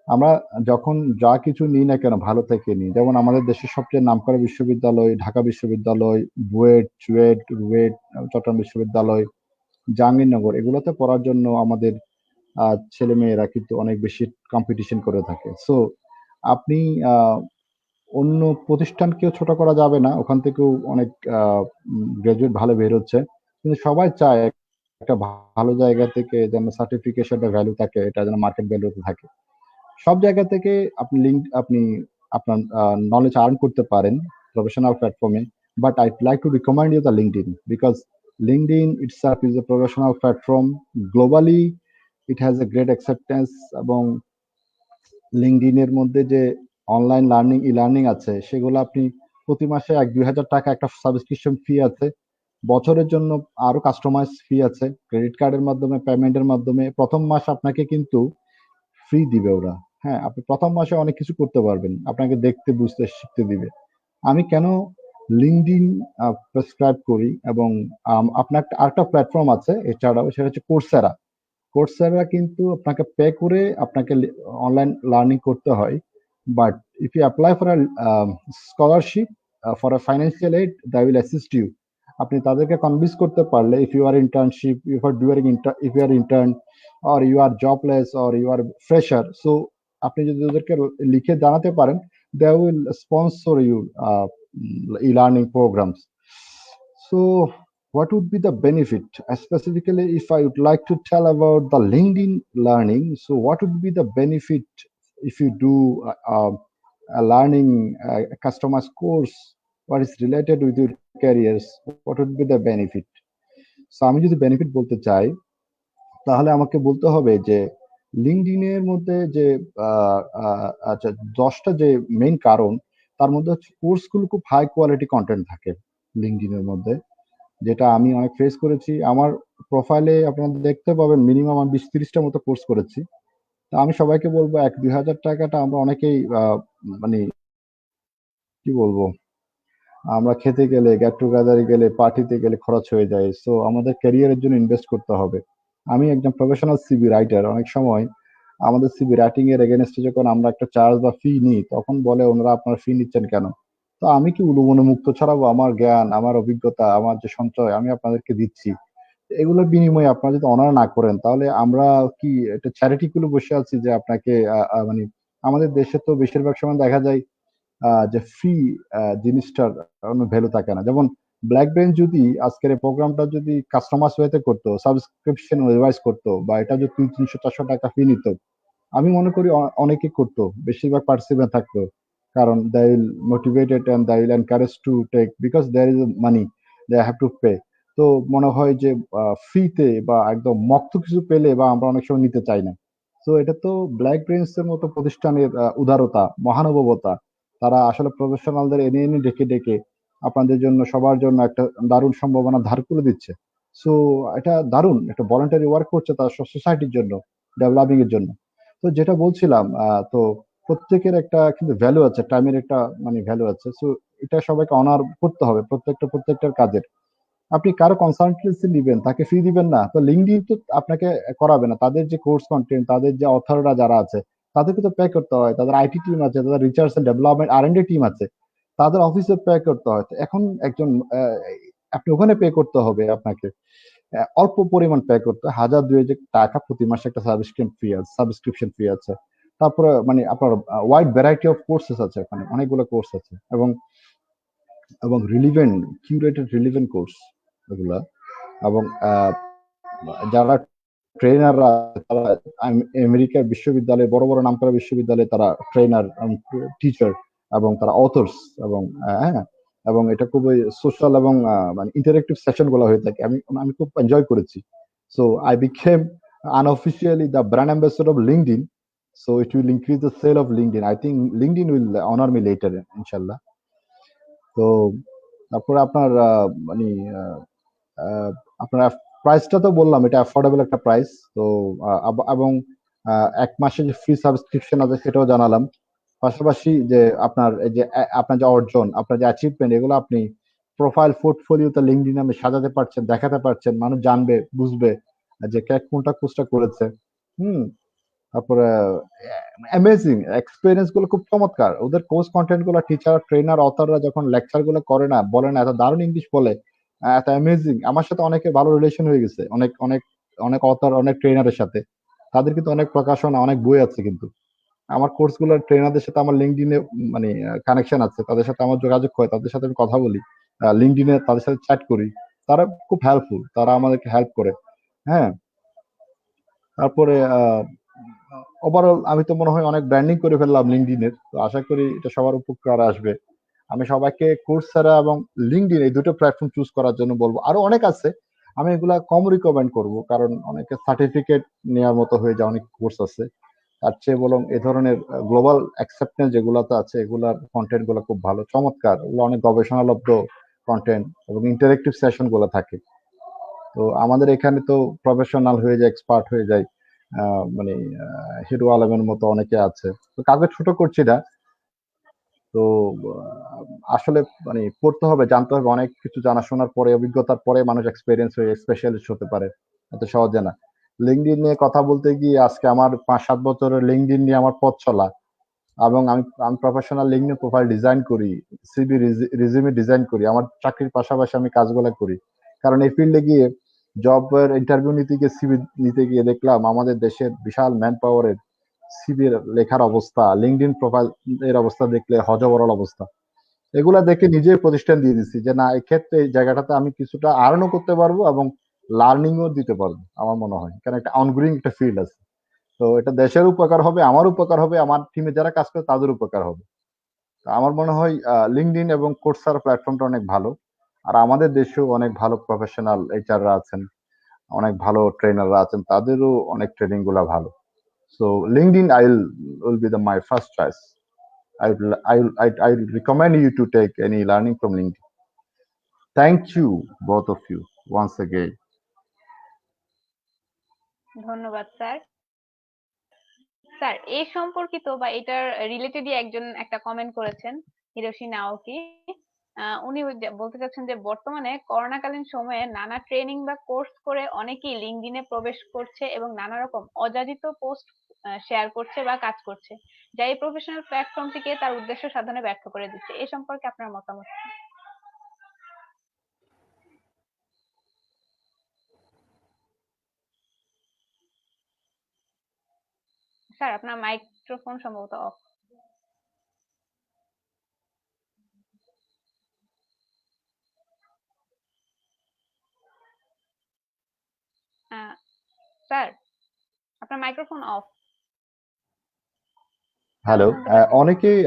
আমরা যখন যা কিছু নিই না কেন ভালো থেকে নিই। যেমন আমাদের দেশের সবচেয়ে নামকরা বিশ্ববিদ্যালয় ঢাকা বিশ্ববিদ্যালয়, বুয়েট, চুয়েট, রুয়েট, চট্টগ্রাম বিশ্ববিদ্যালয়, জাহাঙ্গীরনগর, এগুলোতে পড়ার জন্য আমাদের ছেলে মেয়েরা কিন্তু অনেক বেশি কম্পিটিশন করে থাকে। সো আপনি অন্য প্রতিষ্ঠানকেও ছোট করা যাবে না, ওখান থেকেও অনেক গ্রাজুয়েট ভালো বের হচ্ছে, কিন্তু সবাই চায় একটা ভালো জায়গা থেকে যেন সার্টিফিকেশনটা ভ্যালু থাকে, এটা যেন মার্কেট ভ্যালুতে থাকে। সব জায়গা থেকে আপনি আপনার নলেজ আর্ন করতে পারেন প্রফেশনাল প্ল্যাটফর্মে, but I'd like to recommend you the LinkedIn, because LinkedIn itself is a professional platform globally. It has a great acceptance, এবং লিঙ্কডইন এর মধ্যে যে অনলাইন লার্নিং আছে সেগুলো আপনি প্রতি মাসে 1-2 হাজার টাকা একটা সাবস্ক্রিপশন ফি আছে, বছরের জন্য আরো কাস্টমাইজ ফি আছে, ক্রেডিট কার্ডের মাধ্যমে পেমেন্টের মাধ্যমে প্রথম মাস আপনাকে কিন্তু ফ্রি দিবে ওরা। হ্যাঁ, আপনি প্রথম মাসে অনেক কিছু করতে পারবেন, আপনাকে দেখতে বুঝতে শিখতে দিবে। আমি কেন লিঙ্কডইন প্রেসক্রাইব করি, এবং আপনার আরেকটা প্ল্যাটফর্ম আছে এছাড়াও, সেটা হচ্ছে কোর্সেরা। কোর্সেরা কিন্তু আপনাকে পে করে আপনাকে অনলাইন লার্নিং করতে হয়, but if you apply for a scholarship for a financial aid, they will assist you. আপনি তাদেরকে কনভিন্স করতে পারলে, if you are internship, if you are intern, or you are jobless, or you are fresher, so আপনি যদি ওদেরকে লিখে জানাতে পারেন, they will sponsor you e-learning programs. So what would be the benefit, specifically if I would like to tell about the LinkedIn learning? So what would be the benefit if you do a learning, a customized course what is related with your careers? What would be the benefit? So আমি যদি benefit বলতে চাই তাহলে আমাকে বলতে হবে যে LinkedIn এর মধ্যে যে আচ্ছা 10টা যে মেইন কারণ, তার মধ্যে হচ্ছে কোর্সগুলো খুব হাই কোয়ালিটি কন্টেন্ট থাকে লিঙ্কডইন এর মধ্যে, যেটা আমি অনেক ফেস করেছি। আমার প্রোফাইলে আপনারা দেখতে পাবেন মিনিমাম আমি 20-30টা মতো কোর্স করেছি। তো আমি সবাইকে বলবো 1-2 হাজার টাকাটা আমরা অনেকেই মানে কি বলবো, আমরা খেতে গেলে, গেট টুগেদারে গেলে, পার্টিতে গেলে খরচ হয়ে যায়। সো আমাদের ক্যারিয়ারের জন্য ইনভেস্ট করতে হবে। আমি একজন প্রফেশনাল সিভি রাইটার, অনেক সময় আমাদের সিভি রাইটিং এর এগেনস্টে যখন আমরা একটা চার্জ বা ফি নিই, তখন বলে ওনারা আপনারা ফি নিচ্ছেন কেন? তো আমি কি উলুমনে মুক্ত ছড়াবো আমার জ্ঞান, আমার অভিজ্ঞতা, আমার যে সঞ্চয় আমি আপনাদেরকে দিচ্ছি, এগুলোর বিনিময়ে আপনারা যদি অনার না করেন, তাহলে আমরা কি একটা চ্যারিটি গুলো বসে আছি যে আপনাকে মানে আমাদের দেশে তো বেশিরভাগ সময় দেখা যায় যে ফ্রি জিনিসটার কোনো ভ্যালু থাকে না। যেমন ব্ল্যাক ব্রেন যদি আজকের এই প্রোগ্রামটা যদি কাস্টমাইজ ওয়েতে করতো, সাবস্ক্রিপশন রিভাইজ করতো, বা এটা যদি 300-400 টাকা ফি নিত, আমি মনে করি অনেকে করতো, বেশিরভাগ পার্টিসিপেন্ট থাকতো। কারণ they will motivated and they will encourage to take, because there is money they have to pay. তো মনে হয় যে ফ্রিতে বা একদম মক্ত কিছু পেলে বা আমরা অনেক সময় নিতে চাই না। তো এটা তো ব্ল্যাক ব্রেনস এর মতো প্রতিষ্ঠানের উদারতা, মহানুভবতা। তারা আসলে প্রফেশনালদের এনে এনে ডেকে ডেকে আপনাদের জন্য, সবার জন্য একটা দারুণ সম্ভাবনা ধার করে দিচ্ছে। সো এটা দারুণ একটা ভলান্টারি ওয়ার্ক করছে তার সোসাইটির জন্য, ডেভেলপিং এর জন্য। তো যেটা বলছিলাম, তো প্রত্যেকের একটা কিন্তু ভ্যালু আছে, টাইমের একটা মানে ভ্যালু আছে। সো এটা সবাইকে অনার করতে হবে, প্রত্যেকটার কাজের। আপনি কারো কনসালটেন্সি নিবেন, তাকে ফি দিবেন না, তো লিঙ্কডইন তো আপনাকে করাবে না। তাদের যে কোর্স কন্টেন্ট, তাদের যে অথররা যারা আছে, তাদেরকে তো পে করতে হয়। তাদের আইটি টিম আছে, তাদের রিসার্চ এন্ড ডেভেলপমেন্ট আর&ডি টিম আছে, তাদের অফিসে পে করতে হয়। তো এখন একজন আপনি ওখানে পে করতে হবে আপনাকে, অল্প পরিমাণ পে করতে হয়, 1000-2000 টাকা প্রতি মাসে একটা সাবস্ক্রিপশন ফি আছে। তারপরে মানে আপনার ওয়াইড ভ্যারাইটি অফ কোর্সেস আছে, ওখানে অনেকগুলো কোর্স আছে, এবং রিলিভেন্ট, কিউরেটেড রিলিভেন্ট কোর্স এগুলা। এবং যারা ট্রেনাররা, তারা আমেরিকার বিশ্ববিদ্যালয়ে, বড় বড় নামকরা বিশ্ববিদ্যালয়ে তারা ট্রেনার, টিচার, এবং তারা অথর্স, এবং হ্যাঁ, এবং এটা খুবই সোশ্যাল এবং মানে ইন্টারেক্টিভ সেশন গুলো হয়ে থাকে। আমি আমি খুব এনজয় করেছি। So I became unofficially the brand ambassador of LinkedIn. So it will increase the sale of LinkedIn. I think LinkedIn will honor me later, inshallah. তো তারপরে আপনার মানে আহ, আপনার প্রাইসটা তো বললাম, এটা অ্যাফোর্ডেবল একটা প্রাইস। তো এবং 1 মাসে যে ফ্রি সাবস্ক্রিপশন আছে সেটাও জানালাম। পাশাপাশি যে আপনার এই যে আপনার যে অর্জন, আপনার যে অ্যাচিভমেন্ট, এগুলো আপনি প্রোফাইল পোর্টফোলিওতে লিঙ্কডইন আপনি সাজাতে পারছেন, দেখাতে পারছেন, মানুষ জানবে, বুঝবে যে কে কোনটা কোর্সটা করেছে। হুম। তারপরে অ্যামেজিং এক্সপিরিয়েন্স গুলো খুব চমৎকার। ওদের কোর্স কন্টেন্ট গুলো টিচার, ট্রেনার, অথররা যখন লেকচার গুলো করে না, বলে না, এত দারুণ ইংলিশ বলে, এত অ্যামেজিং। আমার সাথে অনেকে ভালো রিলেশন হয়ে গেছে, অনেক অনেক অনেক অথর, অনেক ট্রেনারের সাথে। তাদের কিন্তু অনেক প্রকাশনা, অনেক বই আছে কিন্তু। আমার কোর্স গুলোর ট্রেনারদের সাথে আমার লিঙ্কডইনে মানে কানেকশন আছে, তাদের সাথে আমার যোগাযোগ হয়, তাদের সাথে আমি কথা বলি, লিঙ্কডইনে তাদের সাথে চ্যাট করি। তারা খুব হেল্পফুল, তারা আমাদেরকে হেল্প করে। হ্যাঁ। তারপরে ওভারঅল আমি তো মনে হয় অনেক ব্র্যান্ডিং করে ফেললাম লিঙ্কডইনের। তো আশা করি এটা সবার উপকার আসবে। আমি সবাইকে কোর্সেরা এবং লিঙ্কডইন এই দুটো প্ল্যাটফর্ম চুজ করার জন্য বলবো। আরো অনেক আছে, আমি এগুলা কম রিকমেন্ড করব, কারণ অনেকে সার্টিফিকেট নেওয়ার মতো হয়ে যায়, অনেক কোর্স আছে। তার চেয়ে বরং এ ধরনের গ্লোবাল অ্যাকসেপ্টেন্স যেগুলাতে আছে, এগুলার কন্টেন্ট গুলো খুব ভালো, চমৎকার। ওগুলো অনেক গবেষণালব্ধ কন্টেন্ট এবং ইন্টারেক্টিভ সেশন গুলো থাকে। তো আমাদের এখানে তো প্রফেশনাল হয়ে যায়, এক্সপার্ট হয়ে যায়, মানে হিরো আলমের মতো অনেকে আছে। তো কাউকে ছোট করছি না। তো আসলে মানে পড়তে হবে, জানতে হবে, অনেক কিছু জানাশোনার পরে, অভিজ্ঞতার পরে মানুষ এক্সপেরিয়েন্স হয়ে স্পেশালিস্ট হতে পারে। এত সহজে না। লিঙ্কডইন নিয়ে কথা বলতে গিয়ে আজকে আমার 5-7 বছরের লিঙ্কডইন নিয়ে আমার পথ চলা। এবং আমি আমি প্রফেশনাল লিঙ্কডইন প্রোফাইল ডিজাইন করি, সিভি রিজিউমে ডিজাইন করি, আমার চাকরির পাশাপাশি আমি কাজগুলো করি। কারণ এই ফিল্ডে গিয়ে জবের ইন্টারভিউ নিতে গিয়ে, সিভি নিতে গিয়ে দেখলাম আমাদের দেশের বিশাল ম্যান পাওয়ারের সিভির লেখার অবস্থা, লিঙ্কডইন প্রোফাইল এর অবস্থা দেখলে হযবরল অবস্থা। এগুলা দেখে নিজেই প্রতিষ্ঠান দিয়ে দিচ্ছি যে না, এক্ষেত্রে এই জায়গাটাতে আমি কিছুটা আর্নও করতে পারবো এবং লার্নিংও দিতে পারবো। আমার মনে হয় কারণ একটা অনগোয়িং একটা ফিল্ড আছে। তো এটা দেশের উপকার হবে, আমার উপকার হবে, আমার টিমে যারা কাজ করে তাদের উপকার হবে। তো আমার মনে হয় লিঙ্কডইন এবং কোর্সেরা প্ল্যাটফর্মটা অনেক ভালো। আর আমাদের দেশেও অনেক ভালো প্রফেশনাল এইচআররা আছেন, অনেক ভালো ট্রেনাররা আছেন, তাদেরও অনেক ট্রেনিং গুলা ভালো। So LinkedIn will be my first choice. I recommend you to take any learning from LinkedIn. Thank you, both of you, once again. ধন্যবাদ স্যার। স্যার এই সম্পর্কিত বা এটার রিলেটেডই একজন একটা কমেন্ট করেছেন, হিরোশি নাওকি। উনি বলতে চাচ্ছেন যে বর্তমানে করোনাকালীন সময়ে নানা ট্রেনিং বা কোর্স করে অনেকেই লিঙ্কডইনে প্রবেশ করছে এবং নানা রকম অযাচিত পোস্ট শেয়ার করছে বা কাজ করছে, যা এই প্রফেশনাল প্ল্যাটফর্মটিকে তার উদ্দেশ্য সাধনে ব্যর্থ করে দিচ্ছে। এ সম্পর্কে আপনার মতামত কি? স্যার, আপনার মাইক্রোফোন সম্ভবত অফ। স্যার, আপনার মাইক্রোফোন অফ। হ্যালো। শুনতে পাচ্ছি। অনেকেই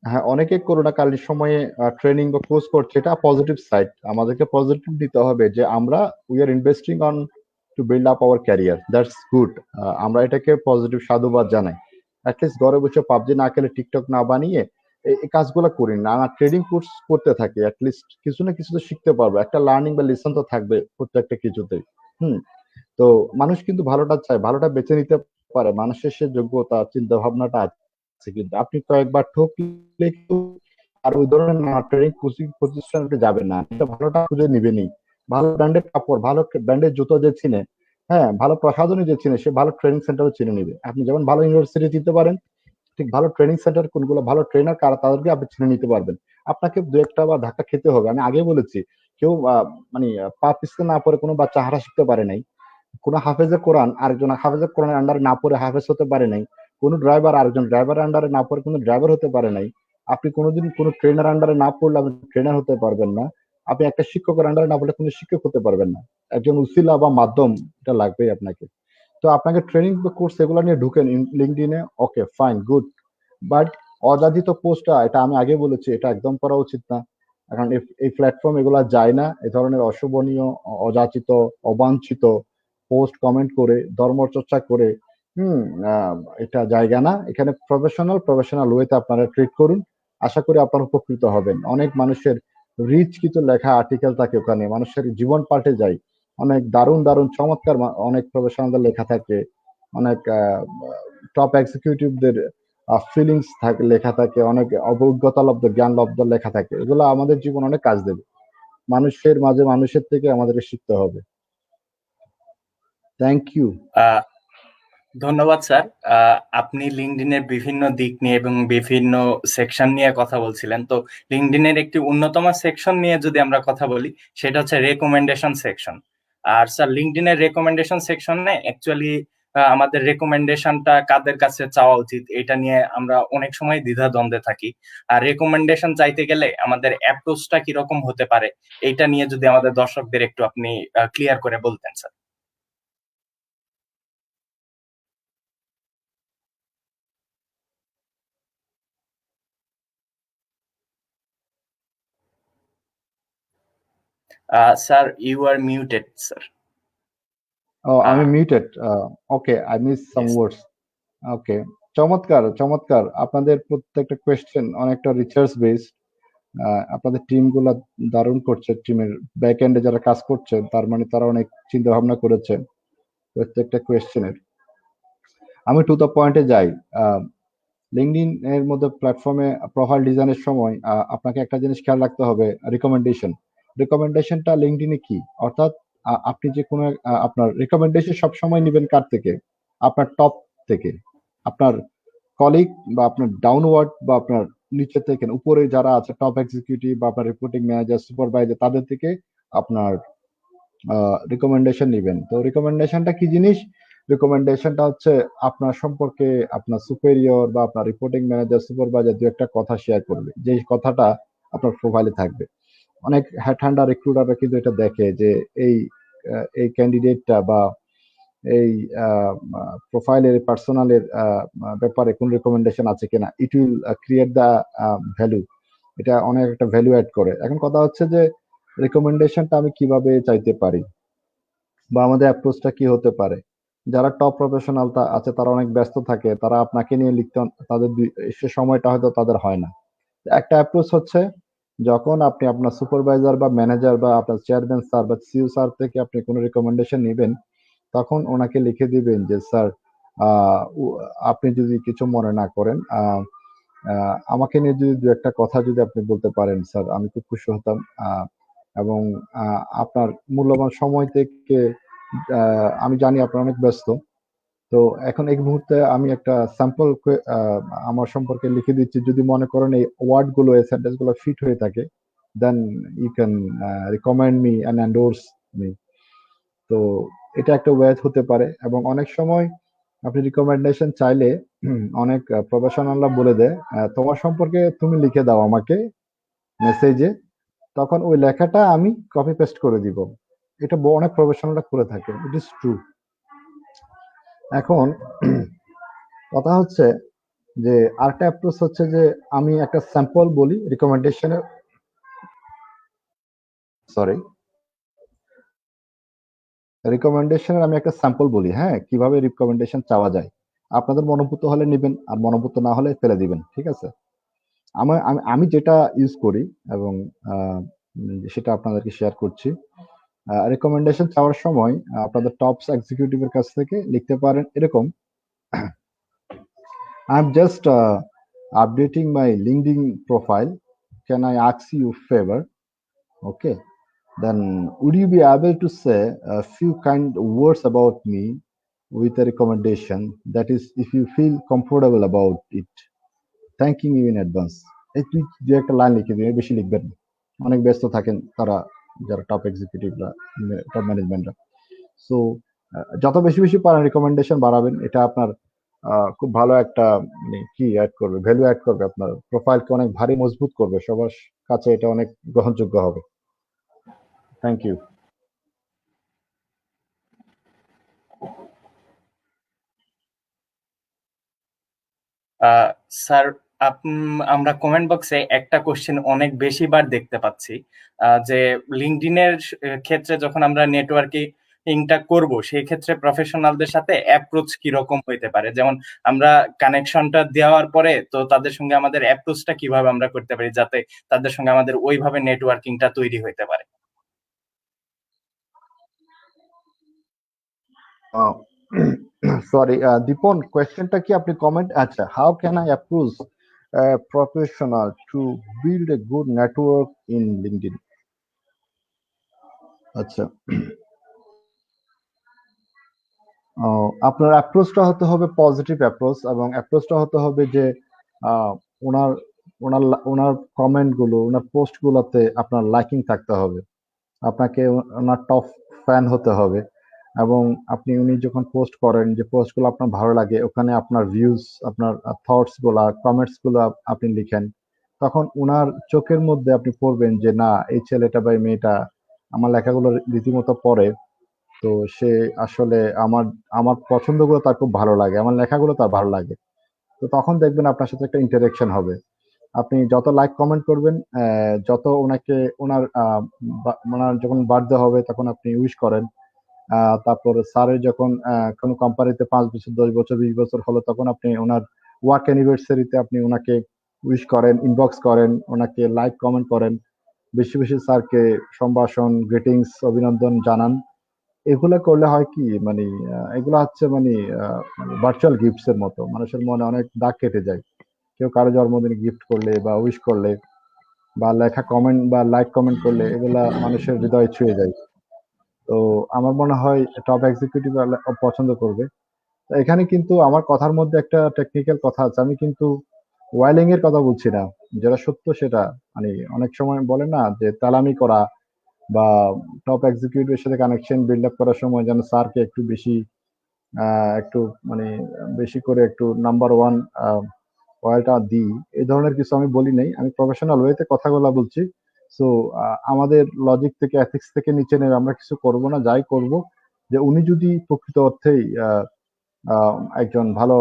হ্যাঁ, অনেকে করোনাকালীন সময়ে ট্রেনিং বা কোর্স করছে, এটা পজিটিভ সাইড। আমাদেরকে পজিটিভ দিতে হবে যে আমরা we are investing on to build up our career, that's good. আমরা এটাকে পজিটিভ সাধুবাদ জানাই। অ্যাটলিস্ট ঘরে বসে পাবজি না খেলে, টিকটক না বানিয়ে এই কাজগুলো করি না, ট্রেডিং কোর্স করতে থাকি, অ্যাটলিস্ট কিছু না কিছু তো শিখতে পারবো, একটা লার্নিং বা লেসন তো থাকবে প্রত্যেকটা কিছুতেই। হুম। তো মানুষ কিন্তু ভালোটা চায়, ভালোটা বেছে নিতে পারে, মানুষের সে যোগ্যতা চিন্তা ভাবনাটা আছে। কিন্তু আপনি কয়েকবার ঠকলে কিন্তু আর ওই ধরনের ট্রেনিং কোচিং প্রতিষ্ঠানে যাবেন না, এটা ভালোটা খুঁজে নিবেনই। ভালো ব্র্যান্ডের কাপড়, ভালো ব্র্যান্ডের জুতো যে চিনে, হ্যাঁ, ভালো প্রসাধনী যে চিনে, সে ভালো ট্রেনিং সেন্টারও চিনে নিবে। আপনি যেমন ভালো ইউনিভার্সিটি চিনতে পারেন, ঠিক ভালো ট্রেনিং সেন্টার কোনগুলো, ভালো ট্রেনার কারা, তাদেরকে আপনি চিনে নিতে পারবেন। আপনাকে দু একটা বা ধাক্কা খেতে হবে, আমি আগে বলেছি। কেউ মানে পা পিছতে না পড়ে কোনো বাচ্চা হাঁটা শিখতে পারে নাই। কোনো হাফেজে কোরআন আরেকজন হাফেজে কোরআনের আন্ডারে না পড়ে হাফেজ হতে পারে নাই। কোনো ড্রাইভার আরেকজন ড্রাইভারের আন্ডারে না পড়ে কোনো ড্রাইভার হতে পারে নাই। আপনি কোনোদিন কোনো ট্রেনার আন্ডারে না পড়লে আপনি ট্রেনার হতে পারবেন না। আপনি একটা শিক্ষকের আন্ডারে না পড়লে কোনো শিক্ষক হতে পারবেন না। একজন উসিলা বা মাধ্যম এটা লাগবেই আপনাকে। তো আপনাকে ট্রেনিং বা কোর্স এগুলো নিয়ে ঢুকেন লিঙ্কডইনে, ওকে ফাইন গুড। বাট অযাচিত পোস্টটা, এটা আমি আগে বলেছি, এটা একদম করা উচিত না। এখন এই প্ল্যাটফর্ম এগুলা যায় না এ ধরনের অশোভনীয়, অযাচিত, অবাঞ্ছিত পোস্ট কমেন্ট করে, ধর্মচর্চা করে। হুম। আহ, এটা জায়গা না। এখানে প্রফেশনাল ওয়েতে আপনারা ট্রিট করুন। আশা করি আপনারা উপকৃত হবেন। অনেক মানুষের রিচ কিছু লেখা আর্টিকেল থাকে ওখানে, মানুষের জীবন পাল্টে যায়। অনেক দারুণ দারুণ চমৎকার অনেক প্রফেশনালদের লেখা থাকে। অনেক টপ এক্সিকিউটিভদের ফিলিংস থাকে, লেখা থাকে। অনেক অভিজ্ঞতা লব্ধ, জ্ঞান লব্ধ লেখা থাকে। এগুলো আমাদের জীবন অনেক কাজ দেবে। মানুষের মাঝে মানুষের থেকে আমাদেরকে শিখতে হবে। Thank you. আহ, ধন্যবাদ স্যার। আপনি লিঙ্কডইনের বিভিন্ন দিক নিয়ে এবং বিভিন্ন সেকশন নিয়ে কথা বলছিলেন। তো লিঙ্কডইনের একটি অন্যতম সেকশন নিয়ে যদি আমরা কথা বলি, সেটা হচ্ছে রেকমেন্ডেশন সেকশন। আর স্যার, লিঙ্কডইনের রেকমেন্ডেশন সেকশনে অ্যাকচুয়ালি আমাদের রেকমেন্ডেশনটা কাদের কাছে চাওয়া উচিত, এটা নিয়ে আমরা অনেক সময় দ্বিধাদ্বন্দ্বে থাকি। আর রেকমেন্ডেশন চাইতে গেলে আমাদের অ্যাপ্রোচটা কিরকম হতে পারে, এটা নিয়ে যদি আমাদের দর্শকদের একটু আপনি ক্লিয়ার করে বলতেন sir. Sir, you are muted sir. ও, আমি muted. Okay, I miss some yes. Words. Okay. চমৎকার চমৎকার, আপনাদের প্রত্যেকটা কোয়েশ্চেন অনেকটা রিসার্চ বেসড। আপনাদের টিম গুলা দারুণ করছে। টিমের ব্যাক এন্ডে যারা কাজ করছে, তার মানে তারা অনেক চিন্তা ভাবনা করেছে প্রত্যেকটা কোয়েশ্চেনের। আমি টু দ্য পয়েন্টে যাই। লিঙ্কডইন এর মধ্যে প্ল্যাটফর্মে প্রোফাইল ডিজাইনের সময় আপনাকে একটা জিনিস খেয়াল রাখতে হবে, রিকমেন্ডেশন। রিকমেন্ডেশনটা লিঙ্কডইনে কি, অর্থাৎ আপনি যে কোনো আপনার রিকমেন্ডেশন সব সময় নেবেন কার থেকে? আপনার টপ থেকে, আপনার কলিগ বা আপনার ডাউনওয়ার্ড বা আপনার নিচে থেকে, উপরে যারা আছে টপ এক্সিকিউটিভ বা আপনার রিপোর্টিং ম্যানেজার, সুপারভাইজার, তাদের থেকে আপনার রিকমেন্ডেশন নেবেন। তো রিকমেন্ডেশনটা কি জিনিস? রিকমেন্ডেশনটা হচ্ছে আপনার সম্পর্কে আপনার সুপেরিয়র বা আপনার রিপোর্টিং ম্যানেজার, সুপারভাইজার দু একটা কথা শেয়ার করবে, যে কথাটা আপনার প্রোফাইলে থাকবে। অনেক হেডহান্টার রিক্রুটাররা কিন্তু এটা দেখে যে এই এই ক্যান্ডিডেটটা বা এই প্রোফাইলের পার্সোনালের ব্যাপারে কোন রেকমেন্ডেশন আছে কিনা। It will create the value. এটা অনেক একটা ভ্যালু অ্যাড করে। এখন কথা হচ্ছে যে রেকমেন্ডেশনটা আমি কিভাবে চাইতে পারি বা আমাদের অ্যাপ্রোচটা কি হতে পারে। যারা টপ প্রফেশনাল আছে, তারা অনেক ব্যস্ত থাকে, তারা আপনাকে নিয়ে লিখতে, তাদের সে সময়টা হয়তো তাদের হয় না। একটা অ্যাপ্রোচ হচ্ছে, যখন আপনি আপনার সুপারভাইজার বা ম্যানেজার বা আপনার চেয়ারম্যান স্যার বা সিইও স্যার থেকে আপনি কোনো রেকমেন্ডেশন নেবেন, তখন ওনাকে লিখে দিবেন যে স্যার, আপনি যদি কিছু মনে না করেন, আমাকে নিয়ে যদি দু একটা কথা যদি আপনি বলতে পারেন স্যার, আমি খুব খুশি হতাম। এবং আপনার মূল্যবান সময় থেকে, আমি জানি আপনার অনেক ব্যস্ত, তো এখন এই মুহূর্তে আমি একটা স্যাম্পল আমার সম্পর্কে লিখে দিচ্ছি, যদি মনে করেন এই ওয়ার্ড গুলো এই সেন্টেন্স গুলো ফিট হয়ে থাকে, then you can recommend me and endorse me. তো এটা একটা ওয়ে হতে পারে। এবং অনেক সময় আপনি রিকমেন্ডেশন চাইলে অনেক প্রফেশনালরা বলে দেয়, তোমার সম্পর্কে তুমি লিখে দাও আমাকে মেসেজে, তখন ওই লেখাটা আমি কপি পেস্ট করে দিব। এটা অনেক প্রফেশনালরা করে থাকে, ইট ইজ ট্রু। এখন কথা হচ্ছে যে আরেকটা অ্যাপ্রোচ হচ্ছে যে আমি একটা স্যাম্পল বলি রিকমেন্ডেশনের, সরি, রিকমেন্ডেশনের আমি একটা স্যাম্পল বলি, হ্যাঁ, কিভাবে রিকমেন্ডেশন চাওয়া যায়। আপনাদের মনোভূত হলে নেবেন, আর মনোভূত না হলে ফেলে দিবেন, ঠিক আছে? আমার আমি আমি যেটা ইউজ করি এবং সেটা আপনাদেরকে শেয়ার করছি। রিকমেন্ডেশন চাওয়ার সময় আপনাদের টপস এক্সিকিউটিভের কাছ থেকে লিখতে পারেন এরকম: I am just updating my LinkedIn profile, can I ask you favour? Okay, then would you be able to say a few kind words about me with a recommendation, that is if you feel comfortable about it, thanking you in advance? এই তুই দু একটা line লিখে দিন, বেশি লিখবেন না। অনেক ব্যস্ত থাকেন তারা, যারা টপ এক্সিকিউটিভরা, টপ ম্যানেজমেন্টরা। সো যত বেশি বেশি পারেন রিকমেন্ডেশন বাড়াবেন, এটা আপনার খুব ভালো একটা মানে কি অ্যাড করবে, ভ্যালু অ্যাড করবে, আপনার প্রোফাইলকে অনেক ভারী মজবুত করবে, সবার কাছে এটা অনেক গ্রহণযোগ্য হবে। Thank you. স্যার, আমরা কমেন্ট বক্সে একটা কোশ্চেন অনেক বেশি বার দেখতে পাচ্ছি, যে লিঙ্কডইনের ক্ষেত্রে যখন আমরা নেটওয়ার্কিংটা করব, সেই ক্ষেত্রে প্রফেশনালদের সাথে অ্যাপ্রোচ কি রকম হইতে পারে? যেমন আমরা কানেকশনটা দেওয়ার পরে তো তাদের সঙ্গে আমাদের অ্যাপ্রোচটা কিভাবে আমরা করতে পারি, যাতে তাদের সঙ্গে আমাদের ওইভাবে নেটওয়ার্কিংটা তৈরি হইতে পারে? সরি দীপন, কোয়েশ্চেনটা কি আপনি কমেন্ট, আচ্ছা, how can I approach professional to build a good network in LinkedIn? আচ্ছা, আপনার অ্যাপ্রোচটা হতে হবে পজিটিভ অ্যাপ্রোচ, এবং অ্যাপ্রোচটা হতে হবে যে আহ, ওনার ওনার ওনার কমেন্ট গুলো, ওনার পোস্ট গুলোতে আপনার লাইকিং থাকতে হবে, আপনাকে ওনার টপ ফ্যান হতে হবে। এবং আপনি উনি যখন পোস্ট করেন, যে পোস্টগুলো আপনার ভালো লাগে, ওখানে আপনার ভিউজ, আপনার থটস গুলা, কমেন্টস গুলো আপনি লিখেন, তখন উনার চোখের মধ্যে আপনি পড়বেন যে না, এই ছেলেটা বা এই মেয়েটা আমার লেখাগুলো রীতিমতো পড়ে। তো সে আসলে আমার আমার পছন্দগুলো তার খুব ভালো লাগে, আমার লেখাগুলো তার ভালো লাগে। তো তখন দেখবেন আপনার সাথে একটা ইন্টারেকশন হবে। আপনি যত লাইক কমেন্ট করবেন, যত ওনাকে ওনার যখন বার্থডে হবে তখন আপনি উইশ করেন। তারপর স্যারের যখন কোনো কোম্পানিতে 5 বছর, 10 বছর, 20 বছর হলো, তখন আপনি ওনার ওয়ার্ক অ্যানিভার্সারিতে আপনি ওনাকে উইশ করেন, ইনবক্স করেন, ওনাকে লাইক কমেন্ট করেন, বেশি বেশি স্যারকে সম্ভাষণ, গ্রিটিংস, অভিনন্দন জানান। এগুলা করলে হয় কি, মানে এগুলা হচ্ছে মানে ভার্চুয়াল গিফটস এর মতো, মানুষের মনে অনেক দাগ কেটে যায়। কেউ কারো জন্মদিনে গিফট করলে বা উইশ করলে বা লেখা কমেন্ট বা লাইক কমেন্ট করলে, এগুলা মানুষের হৃদয় ছুঁয়ে যায়। তো আমার মনে হয় টপ এক্সিকিউটিভ পছন্দ করবে। তো এখানে কিন্তু আমার কথার মধ্যে একটা টেকনিক্যাল কথা আছে, আমি কিন্তু ওয়াইলিং এর কথা বলছি না, যেটা সত্য সেটা। মানে অনেক সময় বলে না যে তালামি করা, বা টপ এক্সিকিউটিভের সাথে কানেকশন বিল্ড আপ করার সময় যেন স্যারকে একটু বেশি একটু মানে বেশি করে একটু নাম্বার ওয়ান ওয়ালটা দিই, এই ধরনের কিছু আমি বলি নাই, আমি প্রফেশনাল ওয়েতে কথাগুলো বলছি। সো আমাদের লজিক থেকে, এথিক্স থেকে নিচে নেমে আমরা কিছু করব না, যাই করব, যে উনি যদি প্রকৃত অর্থেই একজন ভালো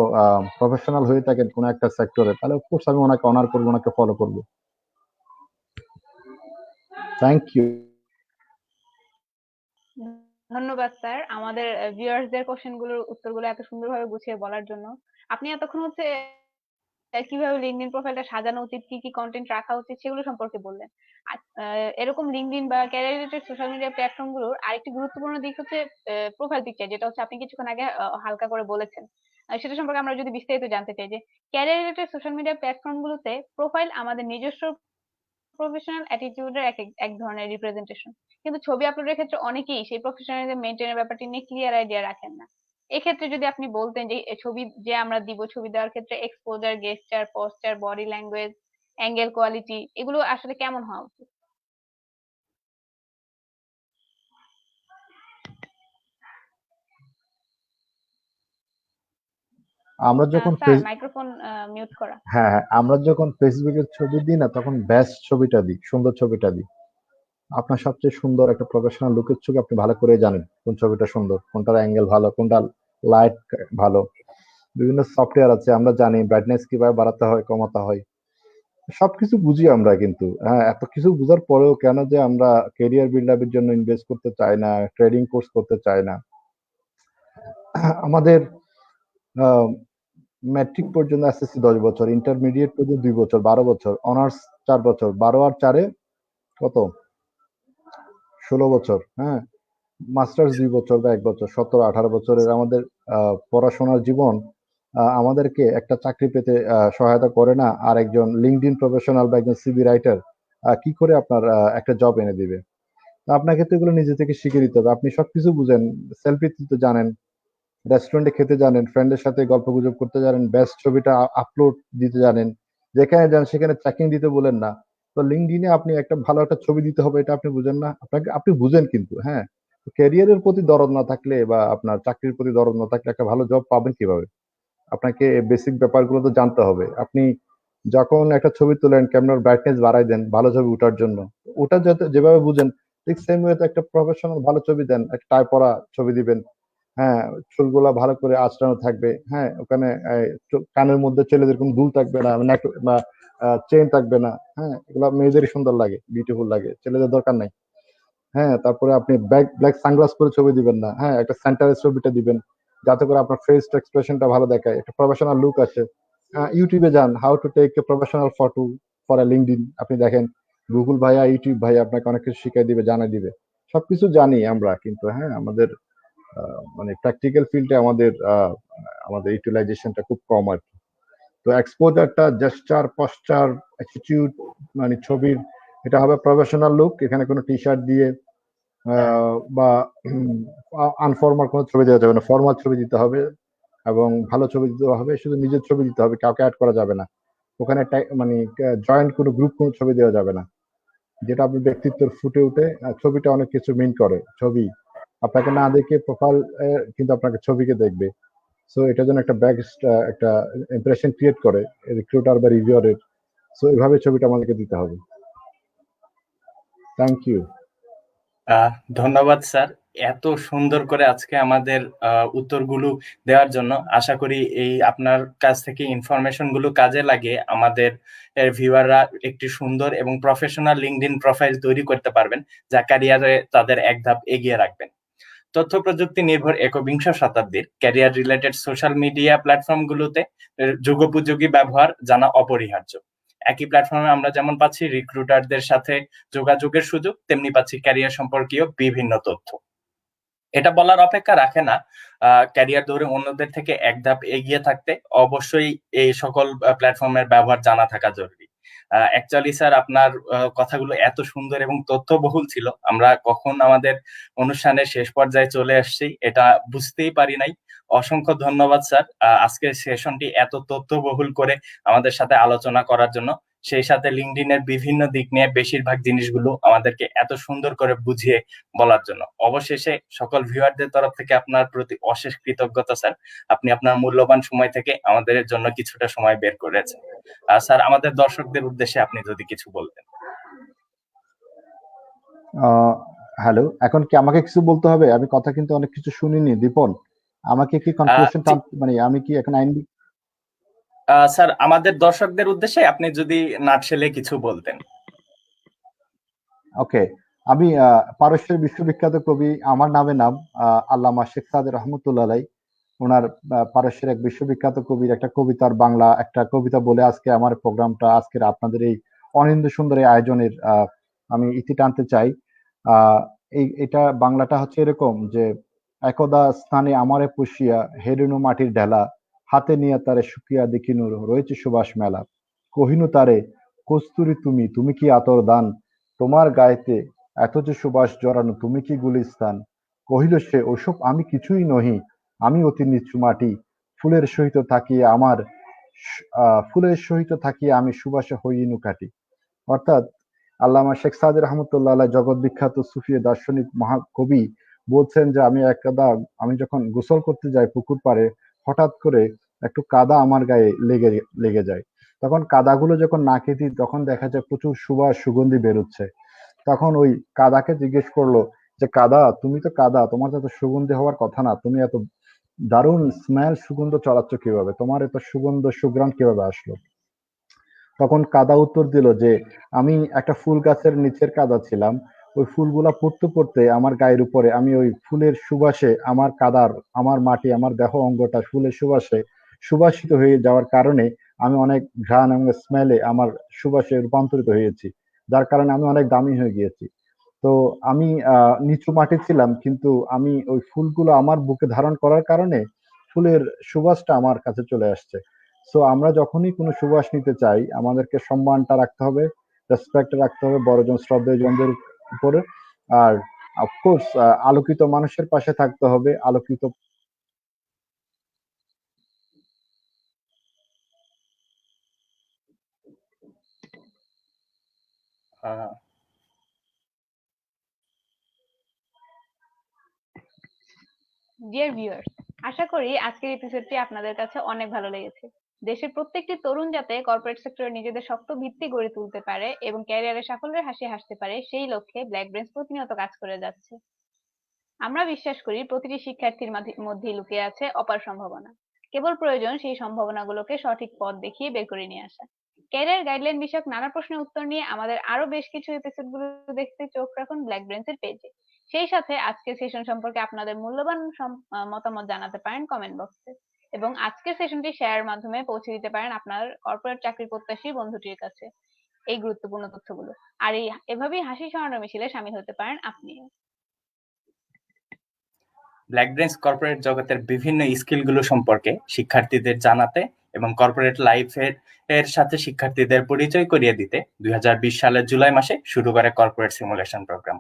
প্রফেশনাল হয়ে থাকেন কোনো একটা সেক্টরে, তাহলে অফকোর্স আমি ওনাকে অনার করবো, ওনাকে ফলো করবো। Thank you. ধন্যবাদ স্যার, আমাদের ভিউয়ার্সদের কোশ্চেনগুলোর উত্তরগুলো এত সুন্দরভাবে গুছিয়ে বলার জন্য। আপনি এতক্ষণ হচ্ছে কিভাবে লিঙ্কডইন প্রোফাইলটা সাজানো উচিত, কি কি কন্টেন্ট রাখা উচিত সেগুলো সম্পর্কে বললেন। আর এরকম লিঙ্কডইন বা career related social media platform গুলোর আরেকটি গুরুত্বপূর্ণ দিক হচ্ছে প্রোফাইল পিকচার, যেটা হচ্ছে আপনি কিছুক্ষণ আগে হালকা করে বলেছেন। সেটা সম্পর্কে আমরা যদি বিস্তারিত জানতে চাই, যে career related social media platform গুলোতে প্রোফাইল আমাদের নিজস্ব প্রফেশনাল অ্যাটিটিউডের এক এক ধরনের রিপ্রেজেন্টেশন, কিন্তু ছবি আপলোডের ক্ষেত্রে অনেকেই সেই প্রফেশনালিজম মেনটেনের ব্যাপারটি নিয়ে ক্লিয়ার আইডিয়া রাখেন না। এক্ষেত্রে যদি আপনি বলতেন যে ছবি যে আমরা দিব, ছবি দেওয়ার ক্ষেত্রে exposure, gesture, posture, body language, angle, quality এগুলো আসলে কেমন হওয়া উচিত? আমরা যখন স্যার মাইক্রোফোন মিউট করা। হ্যাঁ হ্যাঁ, আমরা যখন ফেসবুকের ছবি দিই না, তখন বেস্ট ছবিটা দিই, সুন্দর ছবিটা দিই। আপনার সবচেয়ে সুন্দর একটা প্রফেশনাল লুকের ছবি আপনি ভালো করে জানেন কোন ছবিটা সুন্দর, কোনটার অ্যাঙ্গেল ভালো, কোনটা লাইট ভালো। বিভিন্ন সফটওয়্যার আছে, আমরা জানি ব্রাইটনেস কিভাবে বাড়াতে হয়, কমাতে হয়। সবকিছু বুঝি আমরা, কিন্তু হ্যাঁ, এত কিছু বুঝার পরেও কেন যে আমরা কেরিয়ার বিল্ড আপের জন্য ইনভেস্ট করতে চাই না, ট্রেডিং কোর্স করতে চাই না। আমাদের ম্যাট্রিক পর্যন্ত এসএসসি 10 বছর, ইন্টারমিডিয়েট পর্যন্ত 2 বছর, 12 বছর, অনার্স 4 বছর, 12 আর 4 কত, 16 বছর। হ্যাঁ, মাস্টার্স 2 বছর বা 1 বছর, 17-18 বছরের আমাদের পড়াশোনার জীবন আমাদেরকে একটা চাকরি পেতে সহায়তা করে না। আর একজন লিঙ্কডইন প্রফেশনাল বা একজন সিভি রাইটার কি করে আপনার একটা জব এনে দিবে? তো আপনাকে তো এগুলো নিজে থেকে শিখে নিতে হবে। আপনি সবকিছু বুঝেন, সেলফি তুলতে জানেন, রেস্টুরেন্টে খেতে জানেন, ফ্রেন্ডের সাথে গল্প গুজব করতে জানেন, বেস্ট ছবিটা আপলোড দিতে জানেন, যেখানে যান সেখানে ট্র্যাকিং দিতে বলেন না। তো লিঙ্কডইনে আপনি একটা ভালো একটা ছবি দিতে হবে, এটা আপনি বুঝেন না? আপনাকে আপনি বুঝেন কিন্তু, হ্যাঁ, ক্যারিয়ারের প্রতি দরদ না থাকলে বা আপনার চাকরির প্রতি দরদ না থাকলে একটা ভালো জব পাবেন কিভাবে? আপনাকে বেসিক ব্যাপারগুলো তো জানতে হবে। আপনি যখন একটা ছবি তোলেন, ক্যামেরার ব্রাইটনেস বাড়াই দেন ভালো ছবি ওঠার জন্য, ওটা যাতে যেভাবে বুঝেন ঠিক সেম ওয়েতে একটা প্রফেশনাল ভালো ছবি দেন, একটা টাই পরা ছবি দিবেন। হ্যাঁ, চুলগুলা ভালো করে আঁচড়ানো থাকবে। হ্যাঁ, ওখানে কানের মধ্যে ছেলেদের কোনো দুল থাকবে না, বা চেইন থাকবে না। হ্যাঁ, এগুলা মেয়েদেরই সুন্দর লাগে, বিউটিফুল লাগে, ছেলেদের দরকার নাই। হ্যাঁ, তারপরে আপনি ব্ল্যাক সানগ্লাস পরে ছবি দিবেন না। হ্যাঁ, একটা সেন্টারের ছবিটা দিবেন যাতে করে আপনার ফেস এক্সপ্রেশনটা ভালো দেখায়, একটা প্রফেশনাল লুক আছে। ইউটিউবে যান, how to take a professional photo for a LinkedIn, আপনি দেখেন, গুগল ভাইয়া, ইউটিউব ভাইয়া আপনাকে অনেক কিছু শিখাই দিবে, জানাই দিবে। সবকিছু জানি আমরা, কিন্তু হ্যাঁ, আমাদের মানে প্র্যাকটিক্যাল ফিল্ডে আমাদের ইউটিলাইজেশনটা খুব কম আর কি। তো এক্সপোজারটা, জেস্টার, পশ্চার, অ্যাটিটিউড, মানে ছবির এটা হবে প্রফেশনাল লুক। এখানে কোনো টি শার্ট দিয়ে বা আনফর্মাল কোনো ছবি দেওয়া যাবে না, ফর্মাল ছবি দিতে হবে এবং ভালো ছবি দিতে হবে। শুধু নিজের ছবি দিতে হবে, কাউকে অ্যাড করা যাবে না। ওখানে মানে জয়েন্ট কোনো গ্রুপ কোনো ছবি দেওয়া যাবে না, যেটা আপনার ব্যক্তিত্বের ফুটে উঠে। ছবিটা অনেক কিছু মিন করে। ছবি আপনাকে না দেখে প্রোফাইল কিন্তু আপনাকে ছবিকে দেখবে। সো এটার জন্য একটা একটা ইমপ্রেশন ক্রিয়েট করে রিক্রুটার বা রিভিউয়ারের। সো এভাবে ছবিটা আমাদেরকে দিতে হবে। Thank you. ধন্যবাদ স্যার, এত সুন্দর করে আজকে আমাদের উত্তরগুলো দেওয়ার জন্য। আশা করি এই আপনার কাছ থেকে ইনফরমেশন গুলো কাজে লাগিয়ে আমাদের ভিউয়াররা একটি সুন্দর এবং প্রফেশনাল লিঙ্কডইন প্রোফাইল তৈরি করতে পারবেন, যা ক্যারিয়ারে তাদের এক ধাপ এগিয়ে রাখবেন। তথ্য প্রযুক্তি নির্ভর একবিংশ শতাব্দীর ক্যারিয়ার রিলেটেড সোশ্যাল মিডিয়া প্ল্যাটফর্মগুলোতে যুগোপযোগী ব্যবহার জানা অপরিহার্য। একই প্ল্যাটফর্মে আমরা যেমন পাচ্ছি রিক্রুটারদের সাথে যোগাযোগের সুযোগ, তেমনি পাচ্ছি ক্যারিয়ার সম্পর্কীয় বিভিন্ন তথ্য। এটা বলার অপেক্ষা রাখে না, ক্যারিয়ার ধরে অন্যদের থেকে এক ধাপ এগিয়ে থাকতে অবশ্যই এই সকল প্ল্যাটফর্মের ব্যবহার জানা থাকা জরুরি। অ্যাকচুয়ালি স্যার, আপনার কথাগুলো এত সুন্দর এবং তথ্যবহুল ছিল, আমরা কখন আমাদের অনুষ্ঠানের শেষ পর্যায়ে চলে আসছি এটা বুঝতেই পারি নাই। অসংখ্য ধন্যবাদ স্যার, আজকের সেশনটি এত তথ্যবহুল করে আমাদের সাথে আলোচনা করার জন্য, সেই সাথে লিঙ্কডইনের বিভিন্ন দিক নিয়ে বেশিরভাগ জিনিসগুলো আমাদেরকে এত সুন্দর করে বুঝিয়ে বলার জন্য। অবশেষে সকল ভিউয়ারদের তরফ থেকে আপনার প্রতি অশেষ কৃতজ্ঞতা স্যার, আপনি আপনার মূল্যবান সময় থেকে আমাদের জন্য কিছুটা সময় বের করেছেন। স্যার, আমাদের দর্শকদের উদ্দেশ্যে আপনি যদি কিছু বলতেন। হ্যালো, এখন কি আমাকে কিছু বলতে হবে? আমি কথা কিন্তু অনেক কিছু শুনিনি দীপন। আমাকে কি কনক্লুশন, মানে আমি কি এখন আইন? স্যার, আমাদের দর্শকদের উদ্দেশ্যে আপনি যদি নাটশেলে কিছু বলতেন। ওকে, আমি পারস্যের বিশ্ববিখ্যাত কবি, আমার নামে নাম, আল্লামা শেখ সাদ রহমতুল্লাহ আলাই, ওনার পারস্যের এক বিশ্ববিখ্যাত কবির একটা কবিতার বাংলা একটা কবিতা বলে আজকে আমার প্রোগ্রামটা, আজকের আপনাদের এই অনিন্দ সুন্দর এই আয়োজনের আমি ইতি টানতে চাই। এটা বাংলাটা হচ্ছে এরকম যে, একদা স্থানে আমারে পুষিয়া হেরিনু মাটির ঢেলা, হাতে নিয়ে তারে শুকিয়া দেখিনু রয়েছে সুবাস মেলা, কহিনু তারে কস্তুরী তুমি তুমি কি আতর দান, তোমার গায়েতে এত যে সুবাস জড়ানো তুমি কি গুলিস্তান, কহিল সে ওসব আমি কিছুই নহি, আমি অতি নিচু মাটি, ফুলের সহিত থাকিয়ে আমার ফুলের সহিত থাকিয়ে আমি সুবাসে হইনু কাটি। অর্থাৎ আল্লামা শেখ সাদি রহমতুল্লাহ আলাইহ জগৎ বিখ্যাত সুফি দার্শনিক মহাকবি বলছেন যে আমি যখন গোসল করতে যাই পুকুর পাড়ে, হঠাৎ করে একটু কাদা আমার গায়ে লেগে লেগে যায়। তখন কাদাগুলো যখন নাকে দিই তখন দেখা যায় প্রচুর সুবাস সুগন্ধি বেরোচ্ছে। তখন ওই কাদাকে জিজ্ঞেস করলো যে, কাদা তুমি তো কাদা, তোমার তো এত সুগন্ধি হওয়ার কথা না, তুমি এত দারুণ স্মেল সুগন্ধ ছড়াচ্ছ কিভাবে, তোমার এত সুগন্ধ সুঘ্রাণ কিভাবে আসলো? তখন কাদা উত্তর দিল যে, আমি একটা ফুল গাছের নিচের কাদা ছিলাম, ওই ফুলগুলা পড়তে পড়তে আমার গায়ের উপরে আমি ওই ফুলের সুবাসে আমার মাটি আমার দেহ অঙ্গটা ফুলের সুবাসে সুবাসিত হয়ে যাওয়ার কারণে আমি অনেক ঘ্রাণ এবং স্মেলে আমার সুবাসে রূপান্তরিত হয়েছি, যার কারণে আমি অনেক দামি হয়ে গিয়েছি। তো আমি নিচু মাটি ছিলাম, কিন্তু আমি ওই ফুলগুলো আমার বুকে ধারণ করার কারণে ফুলের সুবাসটা আমার কাছে চলে আসছে। সো আমরা যখনই কোনো সুবাস নিতে চাই আমাদেরকে সম্মানটা রাখতে হবে, রেসপেক্ট রাখতে হবে বড়জন শ্রদ্ধেয়জনদের উপরে। আর অফকোর্স আলোকিত মানুষের পাশে থাকতে হবে, আলোকিত আহ, ডিয়ার ভিউয়ার্স, আশা করি আজকের এপিসোডটি আপনাদের কাছে অনেক ভালো লেগেছে। দেশের প্রত্যেকটি তরুণ যাতে কর্পোরেট সেক্টরে নিজেদের শক্ত ভিত্তি গড়ে তুলতে পারে এবং ক্যারিয়ারে সাফল্যের হাসি হাসতে পারে, সেই লক্ষ্যে ব্ল্যাক ব্রেঞ্চ প্রতিনিয়ত কাজ করে যাচ্ছে। আমরা বিশ্বাস করি প্রতিটি শিক্ষার্থীর মধ্যেই লুকিয়ে আছে অপার সম্ভাবনা। কেবল প্রয়োজন সেই সম্ভাবনাগুলোকে সঠিক পথ দেখিয়ে বের করে নিয়ে আসা। ক্যারিয়ার গাইডলাইন বিষয়ক নানা প্রশ্নের উত্তর নিয়ে আমাদের আরো বেশ কিছু এপিসোডগুলো দেখতে চোখ রাখুন ব্ল্যাক ব্রেঞ্চের পেজে। সেই সাথে আজকের সেশন সম্পর্কে আপনাদের মূল্যবান মতামত জানাতে পারেন কমেন্ট বক্সে, এবং আজকের সেশনটি শেয়ারের মাধ্যমে পৌঁছে দিতে পারেন আপনার কর্পোরেট চাকরি প্রত্যাশী বন্ধুটির কাছে এই গুরুত্বপূর্ণ তথ্যগুলো। আর এভাবেই হাসি ছড়ানো মিছিলে শামিল হতে পারেন আপনিও। ব্ল্যাক ব্রেঞ্চ কর্পোরেট জগতের বিভিন্ন স্কিলগুলো সম্পর্কে শিক্ষার্থীদের জানাতে এবং কর্পোরেট লাইফের সাথে শিক্ষার্থীদের পরিচয় করিয়ে দিতে 2020 সালের জুলাই মাসে শুরু করে কর্পোরেট সিমুলেশন প্রোগ্রাম।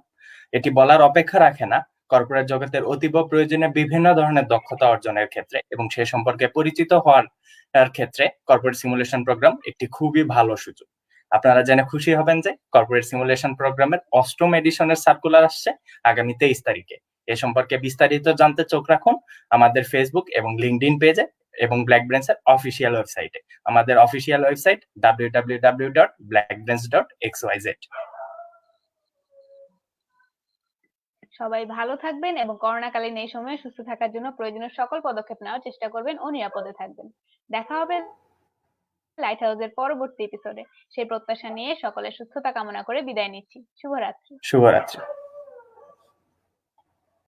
এটি বলার অপেক্ষা রাখে না, কর্পোরেট জগতের অতীব প্রয়োজনীয় বিভিন্ন ধরনের দক্ষতা অর্জনের ক্ষেত্রে এবং সে সম্পর্কে পরিচিত হওয়ার ক্ষেত্রে কর্পোরেট সিমুলেশন প্রোগ্রাম একটি খুবই ভালো সুযোগ। আপনারা জেনে খুশি হবেন যে কর্পোরেট সিমুলেশন প্রোগ্রামের 8ম এডিশনের সার্কুলার আসছে আগামী 23 তারিখে। এ সম্পর্কে বিস্তারিত জানতে চোখ রাখুন আমাদের ফেসবুক এবং লিঙ্কডইন পেজে এবং ব্ল্যাক ব্রেঞ্চের অফিসিয়াল ওয়েবসাইটে। আমাদের অফিসিয়াল ওয়েবসাইট www.blackbranch.xyz। সবাই ভালো থাকবেন এবং করোনাকালীন এই সময়ে সুস্থ থাকার জন্য প্রয়োজনীয় সকল পদক্ষেপ নেওয়ার চেষ্টা করবেন ও নিরাপদে থাকবেন। দেখা হবে লাইট হাউসের পরবর্তী এপিসোডে। সেই প্রত্যাশা নিয়ে সকলের সুস্থতা কামনা করে বিদায় নিচ্ছি। শুভরাত্রি। শুভরাত্রি।